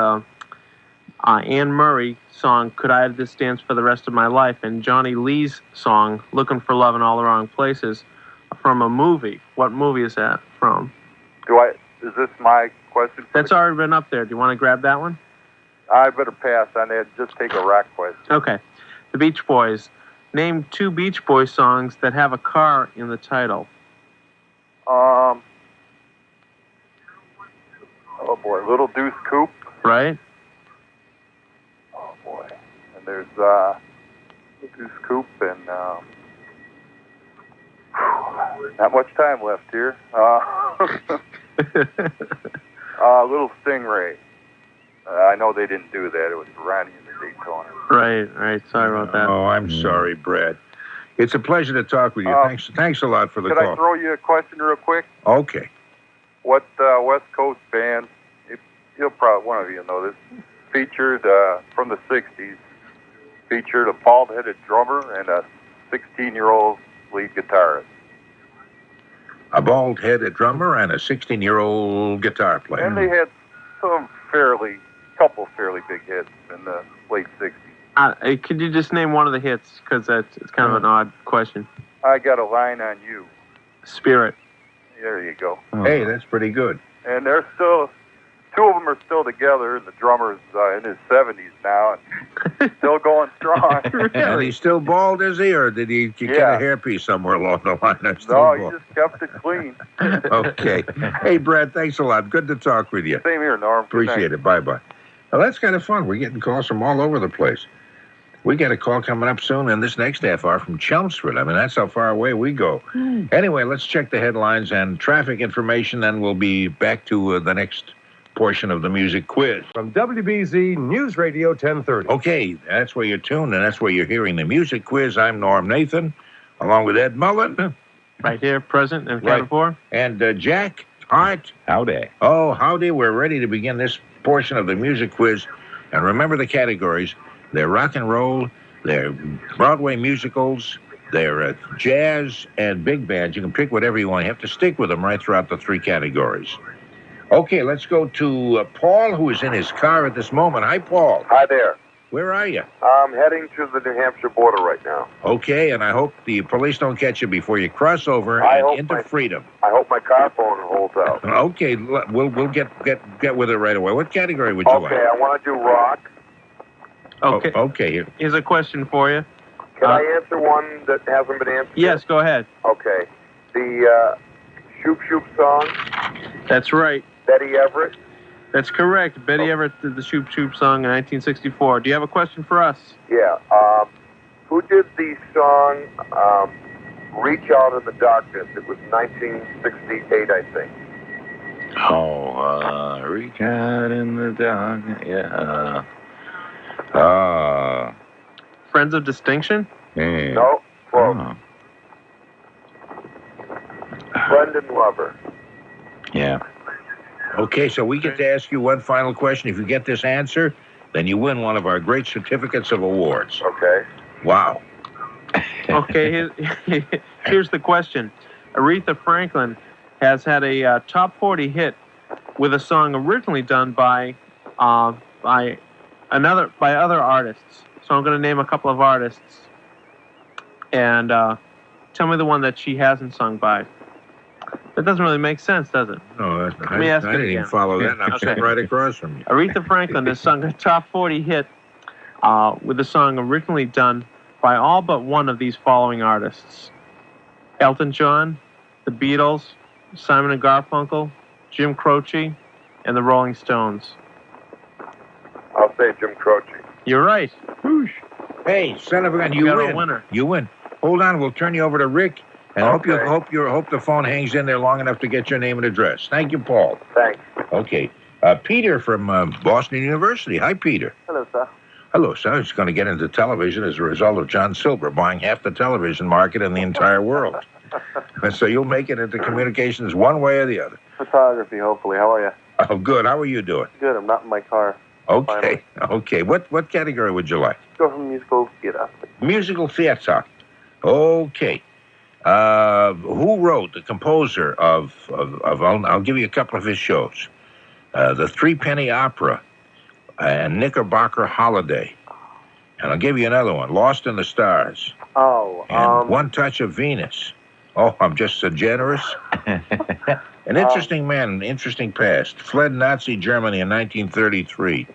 Anne Murray song, Could I Have This Dance for the Rest of My Life, and Johnny Lee's song, Looking for Love in All the Wrong Places. from a movie. What movie is that from? Is this my question? That's already been up there. Do you want to grab that one? I better pass on that. Just take a rock question. Okay. The Beach Boys. Name 2 Beach Boys songs that have a car in the title. Oh boy, Little Deuce Coupe. Right. Oh boy, and there's Little Deuce Coupe and not much time left here. Little Stingray. I know they didn't do that. It was Ronnie and the Daytona. Right. Sorry about that. Oh, I'm sorry, Brad. It's a pleasure to talk with you. Thanks a lot for the Could call. I throw you a question real quick? Okay. What West Coast band, you'll probably, one of you know this, featured from the 60s, featured a bald-headed drummer and a 16-year-old lead guitarist? A bald-headed drummer and a 16-year-old guitar player. And they had couple fairly big hits in the late 60s. Could you just name one of the hits? Because it's kind of an odd question. I Got a Line on You. Spirit. There you go. Hey, that's pretty good. And they're still, 2 of them are still together, and the drummer's in his 70s now, and still going strong. And he's still bald, is he? Or did he get a hairpiece somewhere along the line? No, he just kept it clean. Okay. Hey, Brad, thanks a lot. Good to talk with you. Same here, Norm. Appreciate it. Bye-bye. Well, that's kind of fun. We're getting calls from all over the place. We got a call coming up soon in this next half hour from Chelmsford. I mean, that's how far away we go. Anyway, let's check the headlines and traffic information, then we'll be back to the next portion of the music quiz. From WBZ News Radio 1030. Okay, that's where you're tuned, and that's where you're hearing the music quiz. I'm Norm Nathan, along with Ed Mullen. Right here, present, and accounted for. And Jack Harte. Howdy. Oh, howdy. We're ready to begin this portion of the music quiz. And remember the categories. They're rock and roll, they're Broadway musicals, they're jazz, and big bands. You can pick whatever you want. You have to stick with them right throughout the 3 categories. Okay, let's go to Paul, who is in his car at this moment. Hi, Paul. Hi there. Where are you? I'm heading to the New Hampshire border right now. Okay, and I hope the police don't catch you before you cross over into freedom. I hope my car phone holds out. Okay, we'll get with it right away. What category would you like? Okay, I want to do rock. Okay. Okay. Here's a question for you. Can I answer one that hasn't been answered? Yes, go ahead. Okay. The Shoop Shoop song. That's right. Betty Everett. That's correct. Betty Everett did the Shoop Shoop song in 1964. Do you have a question for us? Yeah. Who did the song Reach Out in the Darkness? It was 1968, I think. Reach out in the dark. Yeah. Friends of Distinction? Yeah. No. Close. Friend and Lover. Yeah. Okay, so we get to ask you one final question. If you get this answer, then you win one of our great certificates of awards. Okay. Wow. Okay, here's the question. Aretha Franklin has had a top 40 hit with a song originally done by other artists. So I'm going to name a couple of artists, and tell me the one that she hasn't sung by. That doesn't really make sense, does it? No, Let me ask I it didn't again. even follow that, and I'm sitting right across from you. Aretha Franklin has sung a top 40 hit with a song originally done by all but one of these following artists: Elton John, the Beatles, Simon and Garfunkel, Jim Croce, and the Rolling Stones. I'll say Jim Croce. You're right. Whoosh. Hey, son of a gun, you got win. a winner. You win. Hold on, we'll turn you over to Rick, and Okay. hope the phone hangs in there long enough to get your name and address. Thank you, Paul. Thanks. Okay. Peter from Boston University. Hi, Peter. Hello, sir. Hello, sir. He's going to get into television as a result of John Silver buying half the television market in the entire world. And so you'll make it into communications one way or the other. Photography, hopefully. How are you? Oh, good. How are you doing? Good. I'm not in my car. Okay. Okay. What category would you like? Go from musical theater. Musical theater. Okay. Who wrote the composer of I'll give you a couple of his shows. The Threepenny Opera and Knickerbocker Holiday. And I'll give you another one, Lost in the Stars. Oh, And One Touch of Venus. Oh, I'm just so generous. An interesting man, an interesting past. Fled Nazi Germany in 1933.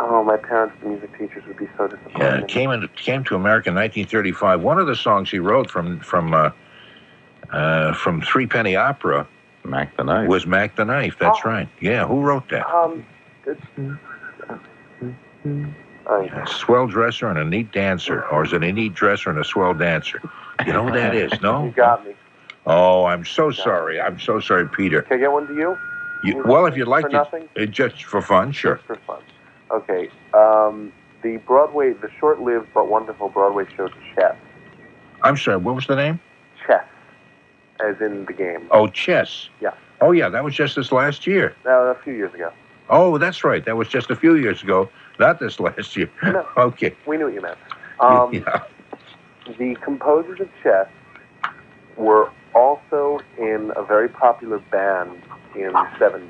Oh, my parents, the music teachers, would be so disappointed. Yeah, came to America in 1935. One of the songs he wrote from Three Penny Opera, Mac the Knife, was Mac the Knife. That's right. Yeah, who wrote that? A swell dresser and a neat dancer, or is it a neat dresser and a swell dancer? You know who that is? No. You got me. Oh, I'm so sorry. I'm so sorry, Peter. Can I get one to you? Well, if you'd like for to, nothing? Just for fun, sure. Just for fun. Okay. The short-lived but wonderful Broadway show Chess. I'm sorry, what was the name? Chess, as in the game. Oh, Chess. Yeah. Oh, yeah, that was just this last year. A few years ago. Oh, that's right. That was just a few years ago, not this last year. No, okay. We knew what you meant. Yeah. The composers of Chess were also in a very popular band in the 70s.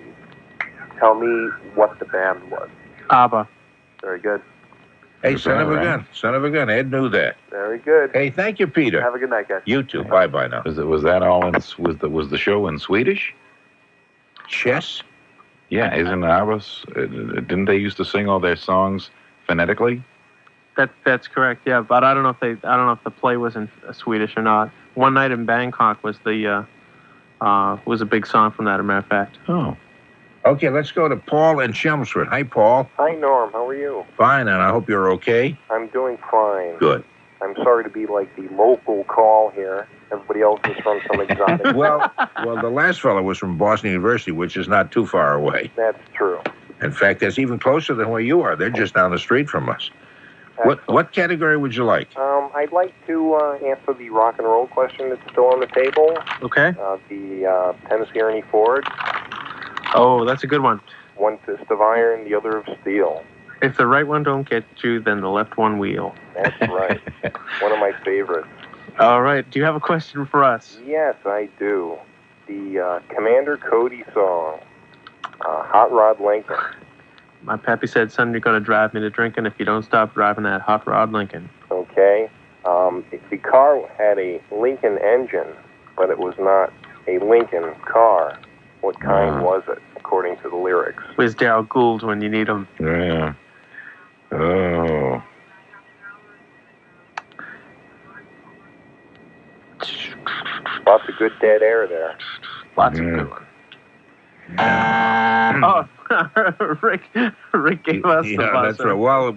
Tell me what the band was. ABBA. Very good. Hey, son of a gun. Son of a gun. Ed knew that. Very good. Hey, thank you, Peter. Have a good night, guys. You too. Bye-bye now. Was that all in? Was the show in Swedish? Chess? Yeah, isn't ours? Didn't they used to sing all their songs phonetically? That's correct. Yeah, but I don't know if the play was in Swedish or not. One Night in Bangkok was was a big song from that, as a matter of fact. Oh. Okay, let's go to Paul in Chelmsford. Hi, Paul. Hi, Norm. How are you? Fine, and I hope you're okay. I'm doing fine. Good. I'm sorry to be like the local call here. Everybody else is from some exotic... well, the last fellow was from Boston University, which is not too far away. That's true. In fact, that's even closer than where you are. They're just down the street from us. What category would you like? I'd like to answer the rock and roll question that's still on the table. Okay. The Tennessee Ernie Ford. Oh, that's a good one. One fist of iron, the other of steel. If the right one don't get you, then the left one will. That's right. One of my favorites. All right. Do you have a question for us? Yes, I do. The Commander Cody song, Hot Rod Lincoln. My pappy said, son, you're going to drive me to drinking if you don't stop driving that Hot Rod Lincoln. Okay. The car had a Lincoln engine, but it was not a Lincoln car. What kind was it, according to the lyrics? Where's Darryl Gould when you need him? Yeah. Oh. Lots of good dead air there. Lots of good ones. Oh, Rick gave us the buzzer. That's right. Well,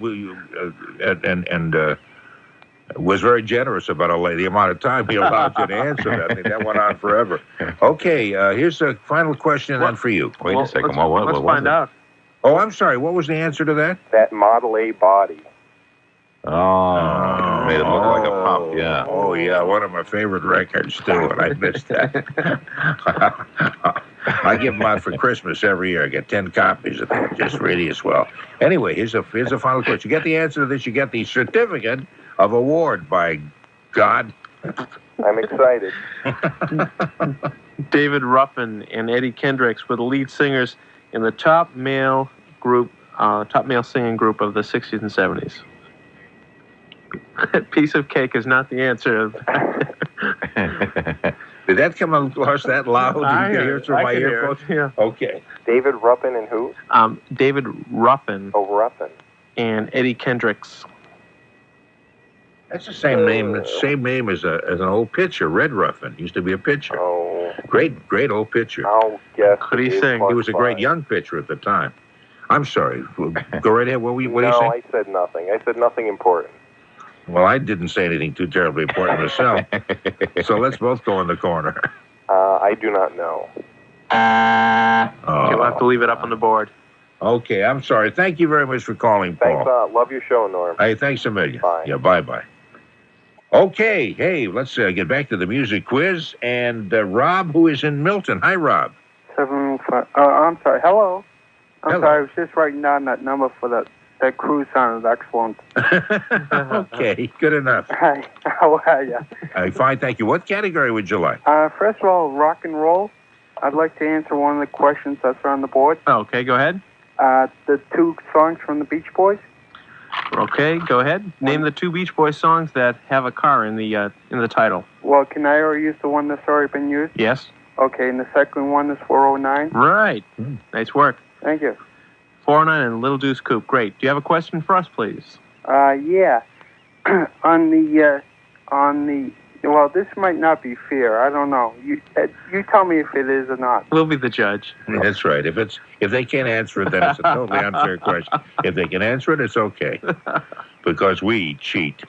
was very generous about the amount of time he allowed you to answer that. I think that went on forever. Okay, here's a final question then for you. Wait a second. Let's find out. Oh, I'm sorry. What was the answer to that? That Model A body. Oh, made it look like a pump, yeah. Oh, yeah, one of my favorite records, too, and I missed that. I give them out for Christmas every year. I get 10 copies of that, just really as well. Anyway, here's a final question. You get the answer to this, you get the certificate of award, by God. I'm excited. David Ruffin and Eddie Kendricks were the lead singers in the top male singing group of the 60s and 70s. Piece of cake is not the answer. Did that come across that loud? You can hear it through my earphones? Yeah. Okay. David Ruffin and who? David Ruffin. Oh, Ruffin. And Eddie Kendricks. That's the same name. Same name as an old pitcher, Red Ruffin. Used to be a pitcher. Oh. Great old pitcher. I'll guess. Could he sing? He was a great young pitcher at the time. I'm sorry. Go right ahead. What do you say? No, I said nothing. I said nothing important. Well, I didn't say anything too terribly important myself. So let's both go in the corner. I do not know. You'll have to leave it up on the board. Okay, I'm sorry. Thank you very much for calling, Paul. Thanks. Love your show, Norm. Hey, thanks a million. Bye. Yeah, bye-bye. Okay, hey, let's get back to the music quiz. And Rob, who is in Milton. Hi, Rob. 75. I'm sorry. Hello. Hello. Sorry. I was just writing down that number for that cruise sounded excellent. Okay, good enough. Hi. How are you? Fine, thank you. What category would you like? First of all, rock and roll. I'd like to answer one of the questions that's on the board. Okay, go ahead. The two songs from the Beach Boys. Okay, go ahead. Name the two Beach Boys songs that have a car in the title. Well, can I already use the one that's already been used? Yes. Okay, and the second one is 409? Right. Nice work. Thank you. 409 and Little Deuce Coupe. Great. Do you have a question for us, please? Yeah. on the, well, this might not be fair. I don't know. You tell me if it is or not. We'll be the judge. That's right. If they can't answer it, then it's a totally unfair question. If they can answer it, it's okay. Because we cheat.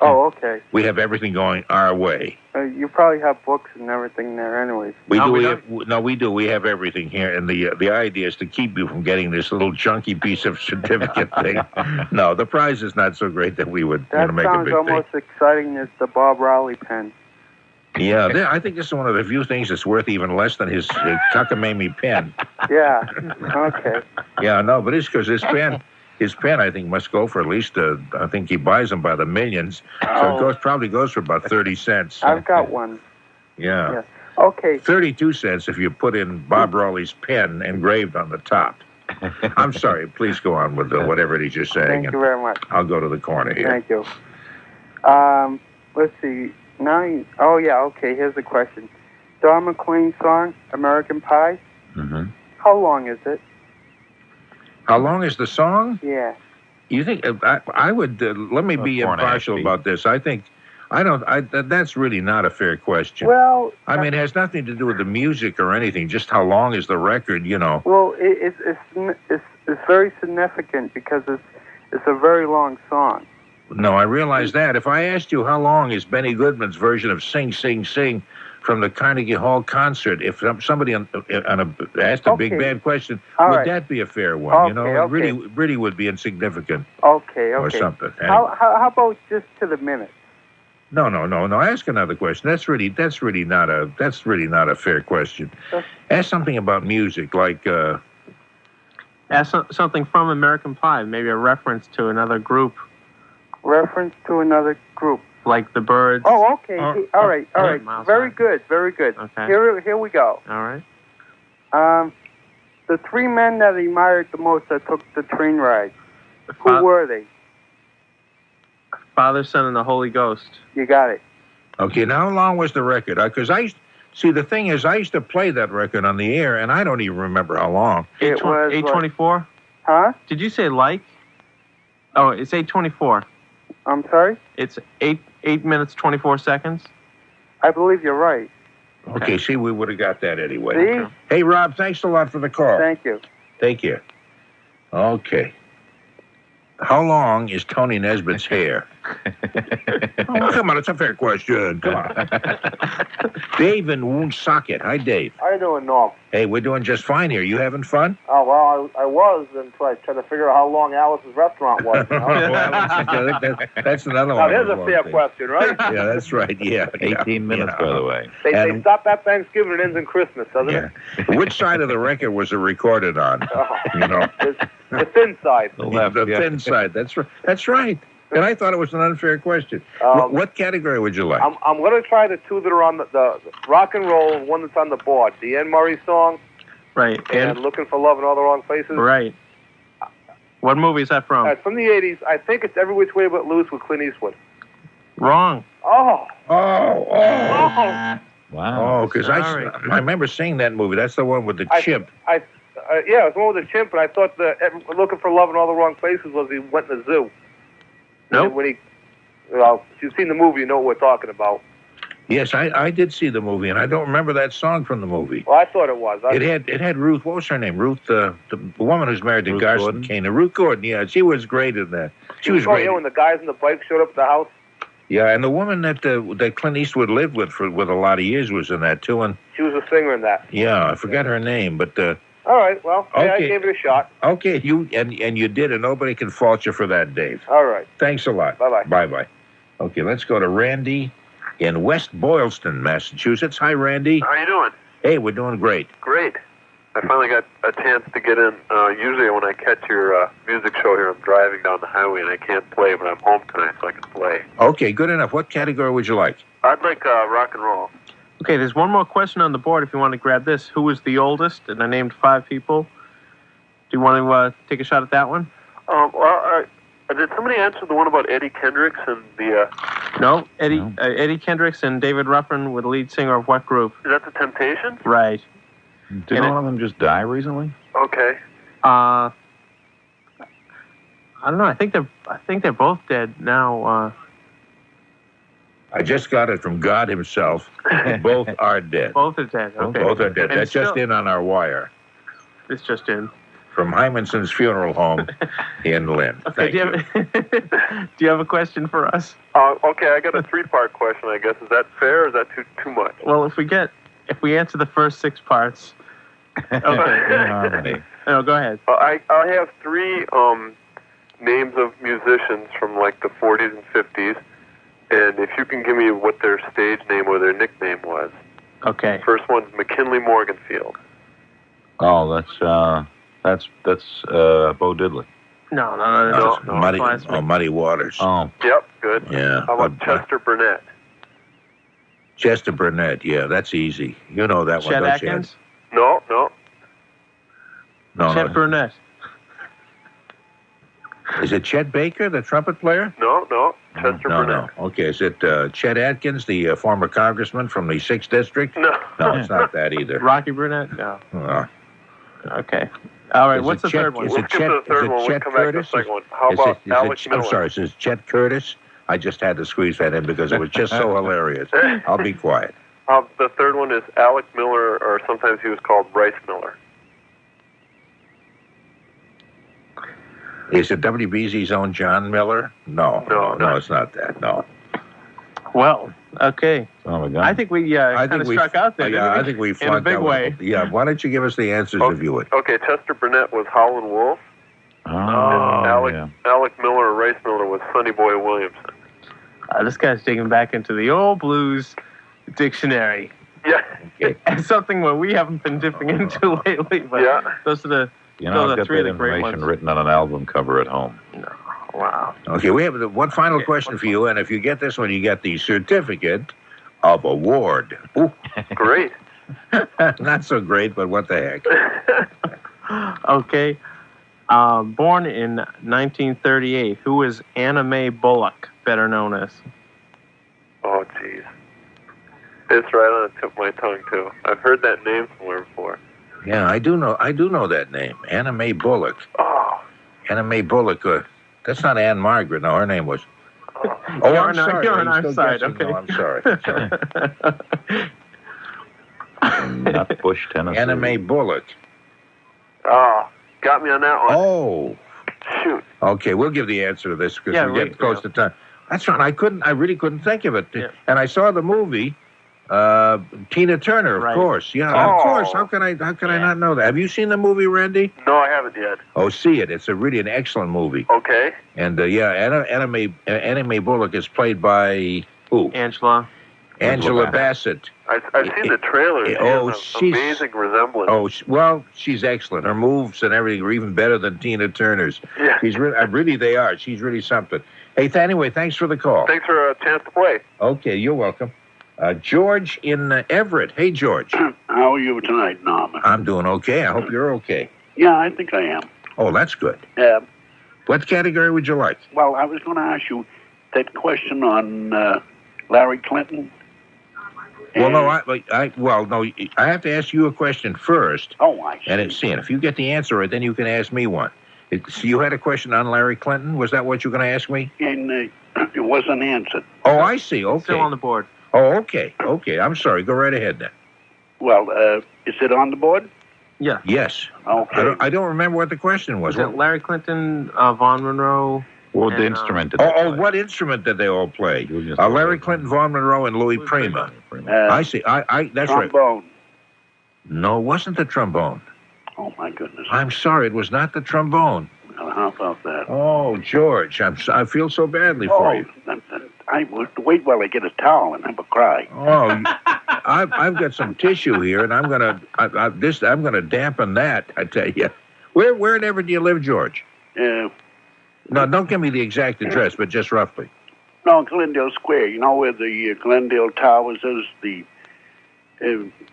Oh, okay. We have everything going our way. You probably have books and everything there anyways. We do. We have everything here. And the idea is to keep you from getting this little junky piece of certificate thing. No, the prize is not so great that we would want to make a big thing. That sounds almost exciting as the Bob Rowley pen. Yeah, I think this is one of the few things that's worth even less than his cockamamie pen. Yeah, okay. Yeah, no, but it's because his pen, I think, must go for at least, I think he buys them by the millions. So it probably goes for about 30 cents. I've got one. Yeah. Okay. 32 cents if you put in Bob Rawley's pen engraved on the top. I'm sorry. Please go on with whatever it is you're saying. Thank you very much. I'll go to the corner here. Thank you. Let's see. Okay, here's the question. Don McLean's song, American Pie. Mm-hmm. How long is it? How long is the song? Yeah. You think I would? Let me be impartial about this. That's really not a fair question. Well, I mean, it has nothing to do with the music or anything. Just how long is the record? You know. Well, it's very significant because it's a very long song. No, I realize that. If I asked you how long is Benny Goodman's version of "Sing, Sing, Sing" from the Carnegie Hall concert, if somebody asked a big band question, would that be a fair one? Okay, you know, it really would be insignificant. Okay. Or something. How about just to the minute? No. Ask another question. That's really not a fair question. Ask something about music, like. Ask something from American Pie, maybe a reference to another group. Reference to another group. Like the Birds. Oh, okay. All right. Very good. Okay. Here we go. All right. The three men that he admired the most that took the train ride. Who were they? Father, Son, and the Holy Ghost. You got it. Okay, now how long was the record? Because the thing is, I used to play that record on the air, and I don't even remember how long. It was 8:24. Huh? Did you say like? Oh, it's 8:24. I'm sorry? It's 8 minutes 24 seconds. I believe you're right. Okay, see, we would have got that anyway. See? Hey, Rob, thanks a lot for the call. Thank you. Thank you. Okay. How long is Tony Nesbitt's hair? Come on, it's a fair question. Come on. Dave in Woonsocket. Hi, Dave. How you doing, Norm? Hey, we're doing just fine here. You having fun? Oh, well, I was until I tried to figure out how long Alice's restaurant was. You know? That's another now, one. there's a fair question, right? Yeah, that's right. Yeah. 18 minutes, by the way. They stop at Thanksgiving and ends in Christmas, doesn't it? Which side of the record was it recorded on? You know? The thin side. The thin side. That's right. That's right. And I thought it was an unfair question. What category would you like? I'm going to try the two that are on the rock and roll and one that's on the board. The Anne Murray song. Right. And Looking for Love in All the Wrong Places. Right. What movie is that from? It's from the 80s. I think it's Every Which Way But Loose with Clint Eastwood. Wrong. Oh. Wow. Wow. Oh, because I remember seeing that movie. That's the one with the chimp. Yeah, it was the one with the chimp, but I thought Looking for Love in All the Wrong Places was he went in the zoo. Nope. If you've seen the movie, you know what we're talking about. Yes, I did see the movie, and I don't remember that song from the movie. Well, I thought it was. It had Ruth. What was her name? Ruth, the woman who's married to Garson Kane. Ruth Gordon. Yeah, she was great in that. She was great. Yeah, when the guys in the bike showed up at the house. Yeah, and the woman that Clint Eastwood lived with with a lot of years was in that too, and she was a singer in that. Yeah, I forgot her name, but. All right, well, okay. I gave it a shot. Okay, you did, and nobody can fault you for that, Dave. All right. Thanks a lot. Bye-bye. Bye-bye. Okay, let's go to Randy in West Boylston, Massachusetts. Hi, Randy. How you doing? Hey, we're doing great. Great. I finally got a chance to get in. Usually when I catch your music show here, I'm driving down the highway and I can't play, but I'm home tonight so I can play. Okay, good enough. What category would you like? I'd like rock and roll. Okay, there's one more question on the board if you want to grab this. Who was the oldest? And I named 5 people. Do you want to take a shot at that one? Well, Did somebody answer the one about Eddie Kendricks and the... No, Eddie Kendricks and David Ruffin were the lead singer of what group? Is that the Temptations? Right. Did one of them just die recently? Okay. I don't know. I think they're both dead now. I just got it from God himself. Both are dead. Both are dead. Okay. Both are dead. And That's just in on our wire. It's just in. From Hymanson's funeral home in Lynn. Okay, do you have a question for us? Okay, I got a 3-part question, I guess. Is that fair or is that too much? Well, if we answer the first 6 parts. Okay. No, go ahead. I have 3 names of musicians from like the 40s and 50s, and if you can give me what their stage name or their nickname was. Okay. First one's McKinley Morganfield. Oh, that's Bo Diddley. No. Muddy Waters. Oh. Yep, good. Yeah. How about Chester Burnett? Chester Burnett, yeah, that's easy. You know that one, Chet don't Atkins? you? No. Chet Burnett. Is it Chet Baker, the trumpet player? No. Chester Burnett. No. Okay, is it Chet Atkins, the former congressman from the 6th District? No. No, it's not that either. Rocky Burnett? No. Okay. All right, what's the third one? Is it Chet Curtis? How about Alec Miller? I'm sorry, is it Chet Curtis? I just had to squeeze that in because it was just so hilarious. I'll be quiet. The third one is Alec Miller, or sometimes he was called Bryce Miller. Is it WBZ's own John Miller? No, it's not that. No. Well, okay. Oh my God. I think we kind of struck out there. Yeah, I think we in a big way. Yeah. Why don't you give us the answers if you would? Okay, Chester Burnett was Howlin' Wolf. And Alec Miller or Rice Miller was Sonny Boy Williamson. This guy's digging back into the old blues dictionary. Yeah. It's something where we haven't been dipping into lately, but those are the I've got 3 of that the great information ones. written on an album cover at home. No. Wow. Okay, we have one final question for you, and if you get this one, you get the certificate of award. Ooh. Great. Not so great, but what the heck. Okay. Born in 1938, who is Anna Mae Bullock, better known as? Oh, jeez. It's right on the tip of my tongue, too. I've heard that name somewhere before. Yeah, I do know that name, Anna Mae Bullock. Oh. Anna Mae Bullock. That's not Anne Margaret. No, her name was. I'm sorry. You're on our side. Okay. No, I'm sorry. Not Bush, Tennessee. Anna Mae Bullock. Oh, got me on that one. Oh. Shoot. Okay, we'll give the answer to this because we're getting close to time. That's right. I really couldn't think of it. Yeah. And I saw the movie. Tina Turner, of course. Yeah, of course. How can I not know that? Have you seen the movie, Randy? No, I haven't yet. Oh, see it. It's really an excellent movie. Okay. And Anna Mae Bullock is played by who? Angela Bassett. I've seen the trailer. She's amazing resemblance. Oh, well, she's excellent. Her moves and everything are even better than Tina Turner's. Yeah. She's really they are. She's really something. Hey, anyway, thanks for the call. Thanks for a chance to play. Okay, you're welcome. George in Everett. Hey, George. How are you tonight, Norman? I'm doing okay. I hope you're okay. Yeah, I think I am. Oh, that's good. What category would you like? Well, I was going to ask you that question on Larry Clinton. Well, no, I have to ask you a question first. Oh, I see. And if you get the answer right, then you can ask me one. So you had a question on Larry Clinton? Was that what you were going to ask me? And it wasn't answered. Oh, I see. Okay. Still on the board. Oh, okay. Okay, I'm sorry. Go right ahead then. Well, is it on the board? Yeah. Yes. Okay. I don't remember what the question was. Was it Larry Clinton, Vaughn Monroe? What instrument did they play? What instrument did they all play? Larry Clinton, Vaughn Monroe, and Louis Prima. I see. That's right. Trombone. No, it wasn't the trombone. Oh, my goodness. I'm sorry. It was not the trombone. Well, how about that? Oh, George, I feel so badly for you. I will wait while I get a towel and have a cry. Oh, I've got some tissue here, and I'm gonna dampen that. I tell you. Where in Everett do you live, George? No, don't give me the exact address, but just roughly. No, Glendale Square. You know where the Glendale Towers is? The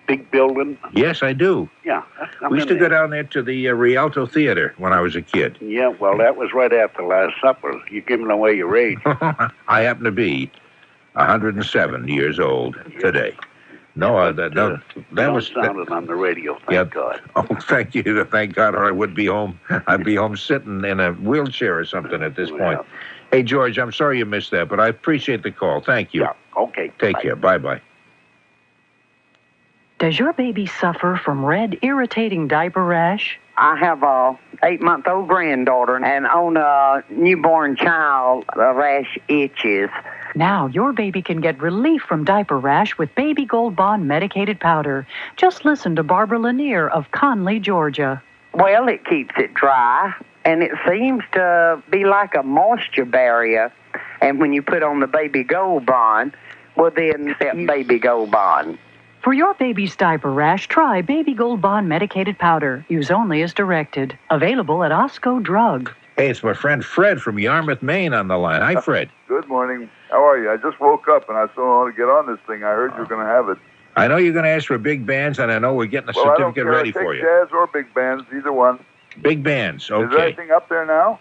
big building. Yes, I do. Yeah. I'm We used in to go there. down there to the Rialto Theater when I was a kid. Yeah, well, that was right after Last Supper. You're giving away your age. I happen to be 107 years old today. No, that was sounded on the radio. Thank yeah. God. Oh, thank you. Thank God, or I would be home. I'd be home sitting in a wheelchair or something at this point. Hey, George, I'm sorry you missed that, but I appreciate the call. Thank you. Yeah. Okay. Take bye. care. Bye-bye. Does your baby suffer from red, irritating diaper rash? I have a 8-month-old granddaughter, and on a newborn child, the rash itches. Now your baby can get relief from diaper rash with Baby Gold Bond medicated powder. Just listen to Barbara Lanier of Conley, Georgia. Well, it keeps it dry, and it seems to be like a moisture barrier. And when you put on the Baby Gold Bond, well, then that Baby Gold Bond. For your baby's diaper rash, try Baby Gold Bond medicated powder. Use only as directed. Available at Osco Drug. Hey, it's my friend Fred from Yarmouth, Maine on the line. Hi, Fred. Good morning. How are you? I just woke up and I still want to get on this thing. I heard you were going to have it. I know you're going to ask for big bands, and I know we're getting a certificate ready for you. Jazz or big bands, either one. Big bands, okay. Is there anything up there now?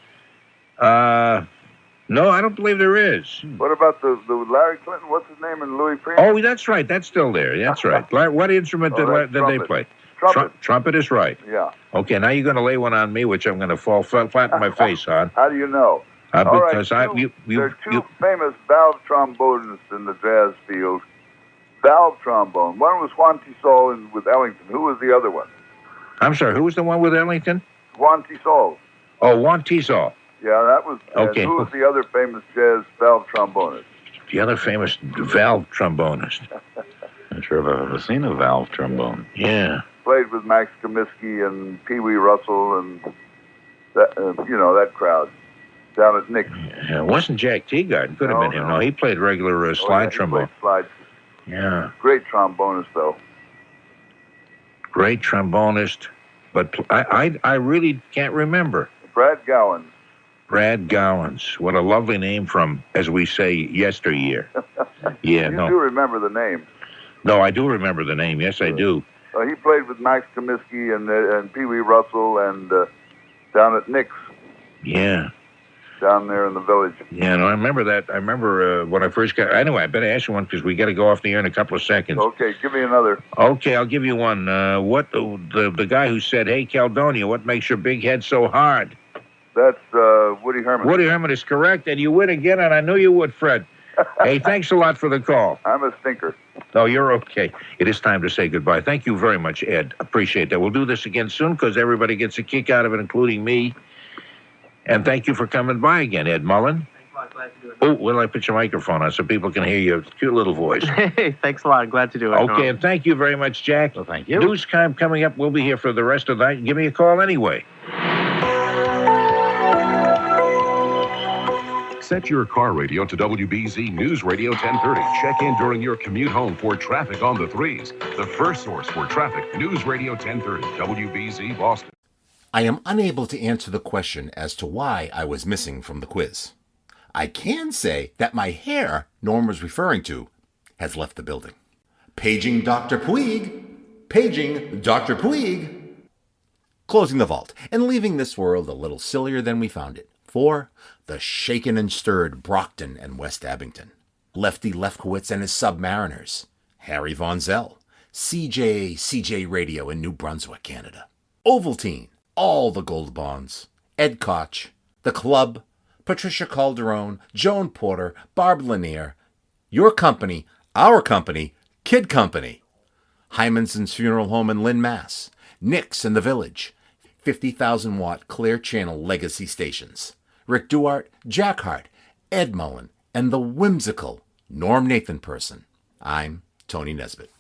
No, I don't believe there is. What about the Larry Clinton, what's his name, and Louis Prima? Oh, that's right. That's still there. That's right. What instrument did they play? Trumpet. Trumpet is right. Yeah. Okay, now you're going to lay one on me, which I'm going to fall flat on my face on. How do you know? Because there are two famous valve trombonists in the jazz field. Valve trombone. One was Juan Tisol with Ellington. Who was the other one? I'm sorry, who was the one with Ellington? Juan Tisol. Oh, Juan Tisol. Yeah, that was. Okay. Who was the other famous jazz valve trombonist? The other famous valve trombonist. Not sure if I've ever seen a valve trombone. Yeah. Played with Max Comiskey and Pee Wee Russell and that, that crowd down at Nick's. Yeah, it wasn't Jack Teagarden. Could have been him. No, he played regular slide trombone. He played slide. Yeah. Great trombonist, though. Great trombonist, but I really can't remember. Brad Gowans. Brad Gowans. What a lovely name from, as we say, yesteryear. Yeah, you do remember the name. No, I do remember the name. Yes, I do. He played with Max Comiskey and Pee Wee Russell and down at Nick's. Yeah. Down there in the village. Yeah, no, I remember that. I remember when I first got... Anyway, I better ask you one because we got to go off the air in a couple of seconds. Okay, give me another. Okay, I'll give you one. What the guy who said, "Hey, Caledonia, what makes your big head so hard?" That's Woody Herman. Woody Herman is correct, and you win again, and I knew you would, Fred. Hey, thanks a lot for the call. I'm a stinker. No, you're okay. It is time to say goodbye. Thank you very much, Ed. Appreciate that. We'll do this again soon because everybody gets a kick out of it, including me. And thank you for coming by again, Ed Mullen. Thanks a lot. Glad to do it. Oh, will I put your microphone on so people can hear your cute little voice? Hey, thanks a lot. Glad to do it. Okay, and thank you very much, Jack. Well, thank you. News time coming up. We'll be here for the rest of the night. Give me a call anyway. Set your car radio to WBZ News Radio 1030. Check in during your commute home for traffic on the threes. The first source for traffic, News Radio 1030, WBZ Boston. I am unable to answer the question as to why I was missing from the quiz. I can say that my hair Norm was referring to has left the building. Paging Dr. Puig. Paging Dr. Puig. Closing the vault and leaving this world a little sillier than we found it. For the shaken and stirred Brockton and West Abington. Lefty Lefkowitz and his Submariners. Harry Von Zell. CJ Radio in New Brunswick, Canada. Ovaltine. All the Gold Bonds, Ed Koch, The Club, Patricia Calderon, Joan Porter, Barb Lanier, your company, our company, Kid Company, Hymanson's Funeral Home in Lynn, Mass, Nick's in the Village, 50,000-watt Clear Channel Legacy Stations, Ric Duarte, Jack Harte, Ed Mullen, and the whimsical Norm Nathan person. I'm Tony Nesbitt.